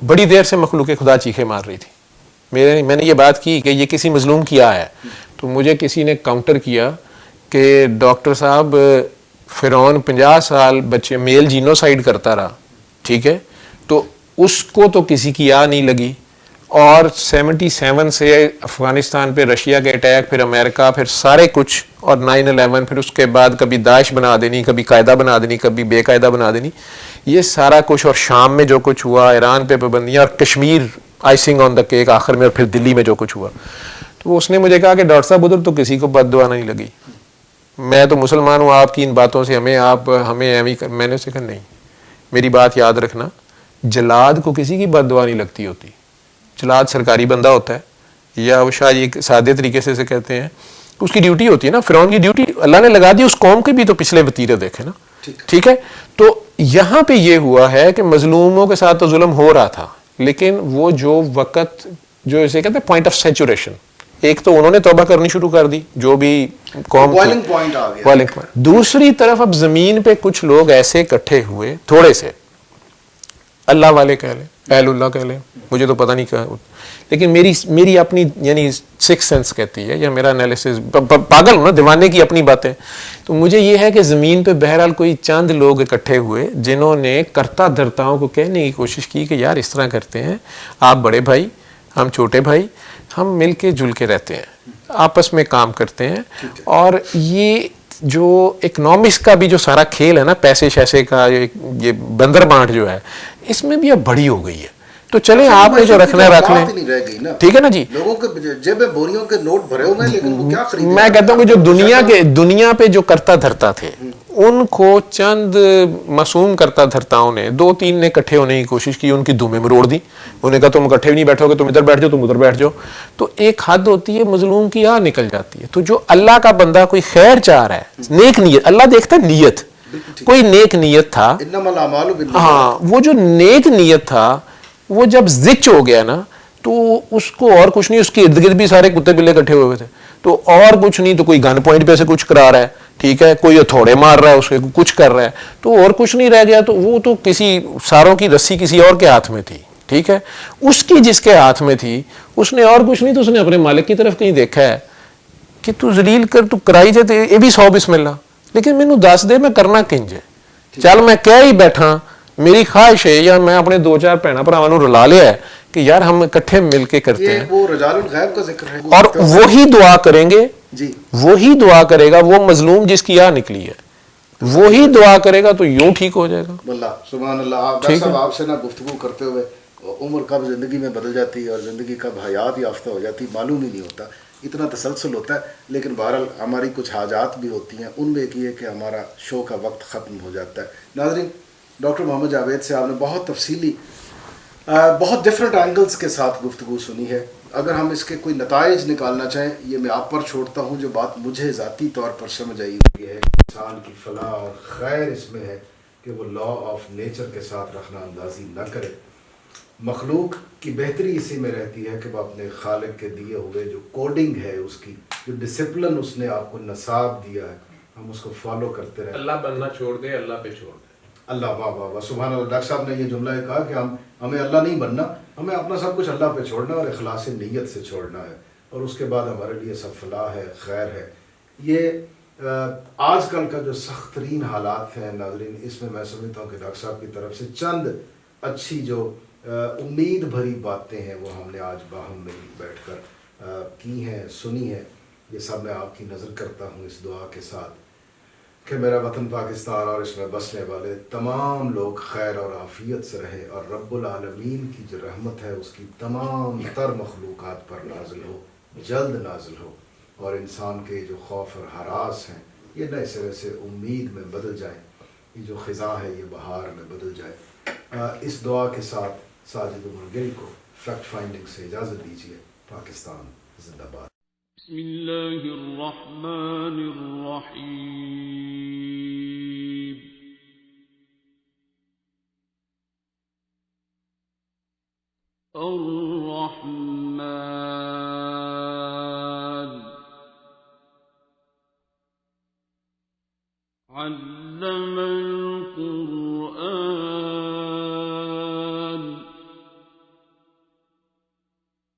بڑی دیر سے مخلوق خدا چیخے مار رہی تھی, میں نے یہ بات کی کہ یہ کسی مظلوم کی ہے, تو مجھے کسی نے کاؤنٹر کیا کہ ڈاکٹر صاحب فرعون 50 سال بچے میل جینوسائیڈ کرتا رہا, ٹھیک ہے, تو اس کو تو کسی کی آ نہیں لگی, اور 77 سے افغانستان پہ رشیا کے اٹیک, پھر امریکہ, پھر سارے کچھ, اور 9/11, پھر اس کے بعد کبھی داعش بنا دینی, کبھی قاعدہ بنا دینی, کبھی بے قاعدہ بنا دینی, یہ سارا کچھ, اور شام میں جو کچھ ہوا, ایران پہ پابندیاں, اور کشمیر آئسنگ آن دا کیک آخر میں, اور پھر دلی میں جو کچھ ہوا. تو اس نے مجھے کہا کہ ڈاکٹر صاحب ادھر تو کسی کو بد دعا نہیں لگی, میں تو مسلمان ہوں, آپ کی ان باتوں سے ہمیں ایوی کر. میں نے اسے کہا نہیں, میری بات یاد رکھنا, جلاد کو کسی کی بد دعا نہیں لگتی ہوتی. جلاد سرکاری بندہ ہوتا ہے, یا وہ شاید یہ سادے طریقے سے کہتے ہیں, اس کی ڈیوٹی ہوتی ہے نا. فرعون کی ڈیوٹی اللہ نے لگا دی, اس قوم کے بھی تو پچھلے وتیرے دیکھے نا, ٹھیک ہے. تو یہاں پہ یہ ہوا ہے کہ مظلوموں کے ساتھ تو ظلم ہو رہا تھا, لیکن وہ جو وقت جو اسے کہتے ہیں پوائنٹ آف سیچوریشن, ایک تو انہوں نے توبہ کرنی شروع کر دی, جو بھی قوم بوائلنگ پوائنٹ آ گیا. دوسری طرف اب زمین پہ کچھ لوگ ایسے اکٹھے ہوئے, تھوڑے سے اللہ والے کہہ لیں, اہل اللہ کہہ لیں, مجھے تو پتہ نہیں کیا, لیکن میری اپنی یعنی سکس سینس کہتی ہے, یا میرا انالیسس, پاگل ہوں نا, دیوانے کی اپنی باتیں. تو مجھے یہ ہے کہ زمین پہ بہرحال کوئی چند لوگ اکٹھے ہوئے جنہوں نے کرتا دھرتاؤں کو کہنے کی کوشش کی کہ یار اس طرح کرتے ہیں, آپ بڑے بھائی, ہم چھوٹے بھائی, ہم مل کے جل کے رہتے ہیں, آپس میں کام کرتے ہیں. اور یہ جو اکنامکس کا بھی جو سارا کھیل ہے نا, پیسے شیسے کا, یہ بندر بانٹ جو ہے, اس میں بھی اب بڑی ہو گئی ہے. تو چلیں آپ نے جو رکھنا ہے رکھ لیں, ٹھیک ہے نا جی. لوگوں کے جیب میں بوریوں کے نوٹ بھرے ہوئے ہیں, لیکن وہ کیا خریدیں. میں کہتا ہوں کہ جو دنیا پہ جو کرتا دھرتا تھے, ان کو چند معصوم کرتا دھرتاؤں نے 2-3 نے اکٹھے ہونے کی کوشش کی, ان کی دھومیں مروڑ دی. انہوں نے کہا تم اکٹھے بھی نہیں بیٹھو گے, تم ادھر بیٹھ جاؤ, تم ادھر بیٹھ جاؤ. تو ایک حد ہوتی ہے, مظلوم کی آہ نکل جاتی ہے. تو جو اللہ کا بندہ کوئی خیر چاہ رہا ہے, نیک نیت, اللہ دیکھتا ہے نیت, کوئی نیک نیت تھا, ہاں, وہ جو نیک نیت تھا وہ جب زچ ہو گیا نا, تو اس کو اور کچھ نہیں, اس کے ارد گرد بھی سارے کتے بلے اکٹھے ہوئے تھے, تو اور کچھ نہیں, تو کوئی گن پوائنٹ پہ سے کچھ کرا رہا ہے, ٹھیک ہے, کوئی ہتھوڑے مار رہا ہے, اس کے کچھ کر رہا ہے, تو اور کچھ نہیں رہ گیا. تو وہ تو کسی ساروں کی رسی کسی اور کے ہاتھ میں تھی, ٹھیک ہے, اس کی جس کے ہاتھ میں تھی اس نے اور کچھ نہیں, تو اس نے اپنے مالک کی طرف کہیں دیکھا ہے کہ تو ذلیل کر, تو کرائی جاتے, یہ بھی 100 بسم اللہ, لیکن مینوں دس دے میں کرنا کنج ہے. چل میں کہہ ہی بیٹھا, میری خواہش ہے, یا میں اپنے 2-4 بھیناں بھراواں نوں رلا لیا ہے کہ یار ہم اکٹھے مل کے کرتے ہیں, وہ رجال الغیب کا ذکر ہے, اور وہی دعا کریں گے جی, وہی دعا کرے گا, وہ مظلوم جس کی آہ نکلی ہے وہی دعا کرے گا, تو یوں ٹھیک ہو جائے گا. واللہ سبحان اللہ. ڈاکٹر صاحب آپ سے نا گفتگو کرتے ہوئے عمر کب زندگی میں بدل جاتی ہے اور زندگی کب حیات یافتہ ہو جاتی معلوم ہی نہیں ہوتا, اتنا تسلسل ہوتا ہے. لیکن بہرحال ہماری کچھ حاجات بھی ہوتی ہیں, ان میں ایک یہ کہ ہمارا شو کا وقت ختم ہو جاتا ہے. ناظرین, ڈاکٹر محمد جاوید سے آپ نے بہت تفصیلی, بہت ڈفرینٹ اینگلز کے ساتھ گفتگو سنی ہے. اگر ہم اس کے کوئی نتائج نکالنا چاہیں, یہ میں آپ پر چھوڑتا ہوں. جو بات مجھے ذاتی طور پر سمجھ آئی یہ ہے کہ انسان کی فلاح اور خیر اس میں ہے کہ وہ لا آف نیچر کے ساتھ رخنا اندازی نہ کرے. مخلوق کی بہتری اسی میں رہتی ہے کہ وہ اپنے خالق کے دیے ہوئے جو کوڈنگ ہے, اس کی جو ڈسپلن اس نے آپ کو نصاب دیا ہے, ہم اس کو فالو کرتے رہیں. اللہ بننا چھوڑ دے, اللہ پہ چھوڑ دے. اللہ, واہ واہ واہ, سبحان اللہ. ڈاکٹر صاحب نے یہ جملہ کہا کہ ہمیں اللہ نہیں بننا, ہمیں اپنا سب کچھ اللہ پہ چھوڑنا اور اخلاص نیت سے چھوڑنا ہے, اور اس کے بعد ہمارے لیے سب فلاح ہے, خیر ہے. یہ آج کل کا جو سخت ترین حالات ہیں ناظرین, اس میں سمجھتا ہوں کہ ڈاکٹر صاحب کی طرف سے چند اچھی جو امید بھری باتیں ہیں وہ ہم نے آج باہم مل بیٹھ کر کی ہیں, سنی ہیں. یہ سب میں آپ کی نظر کرتا ہوں اس دعا کے ساتھ کہ میرا وطن پاکستان اور اس میں بسنے والے تمام لوگ خیر اور عافیت سے رہے, اور رب العالمین کی جو رحمت ہے اس کی تمام تر مخلوقات پر نازل ہو, جلد نازل ہو, اور انسان کے جو خوف اور ہراس ہیں یہ نئے سرے سے امید میں بدل جائیں, یہ جو خزاں ہے یہ بہار میں بدل جائے. اس دعا کے ساتھ ساجد عمر گل کو فیکٹ فائنڈنگ سے اجازت دیجیے. پاکستان زندہ باد. بسم الله الرحمن الرحيم الرحمن علم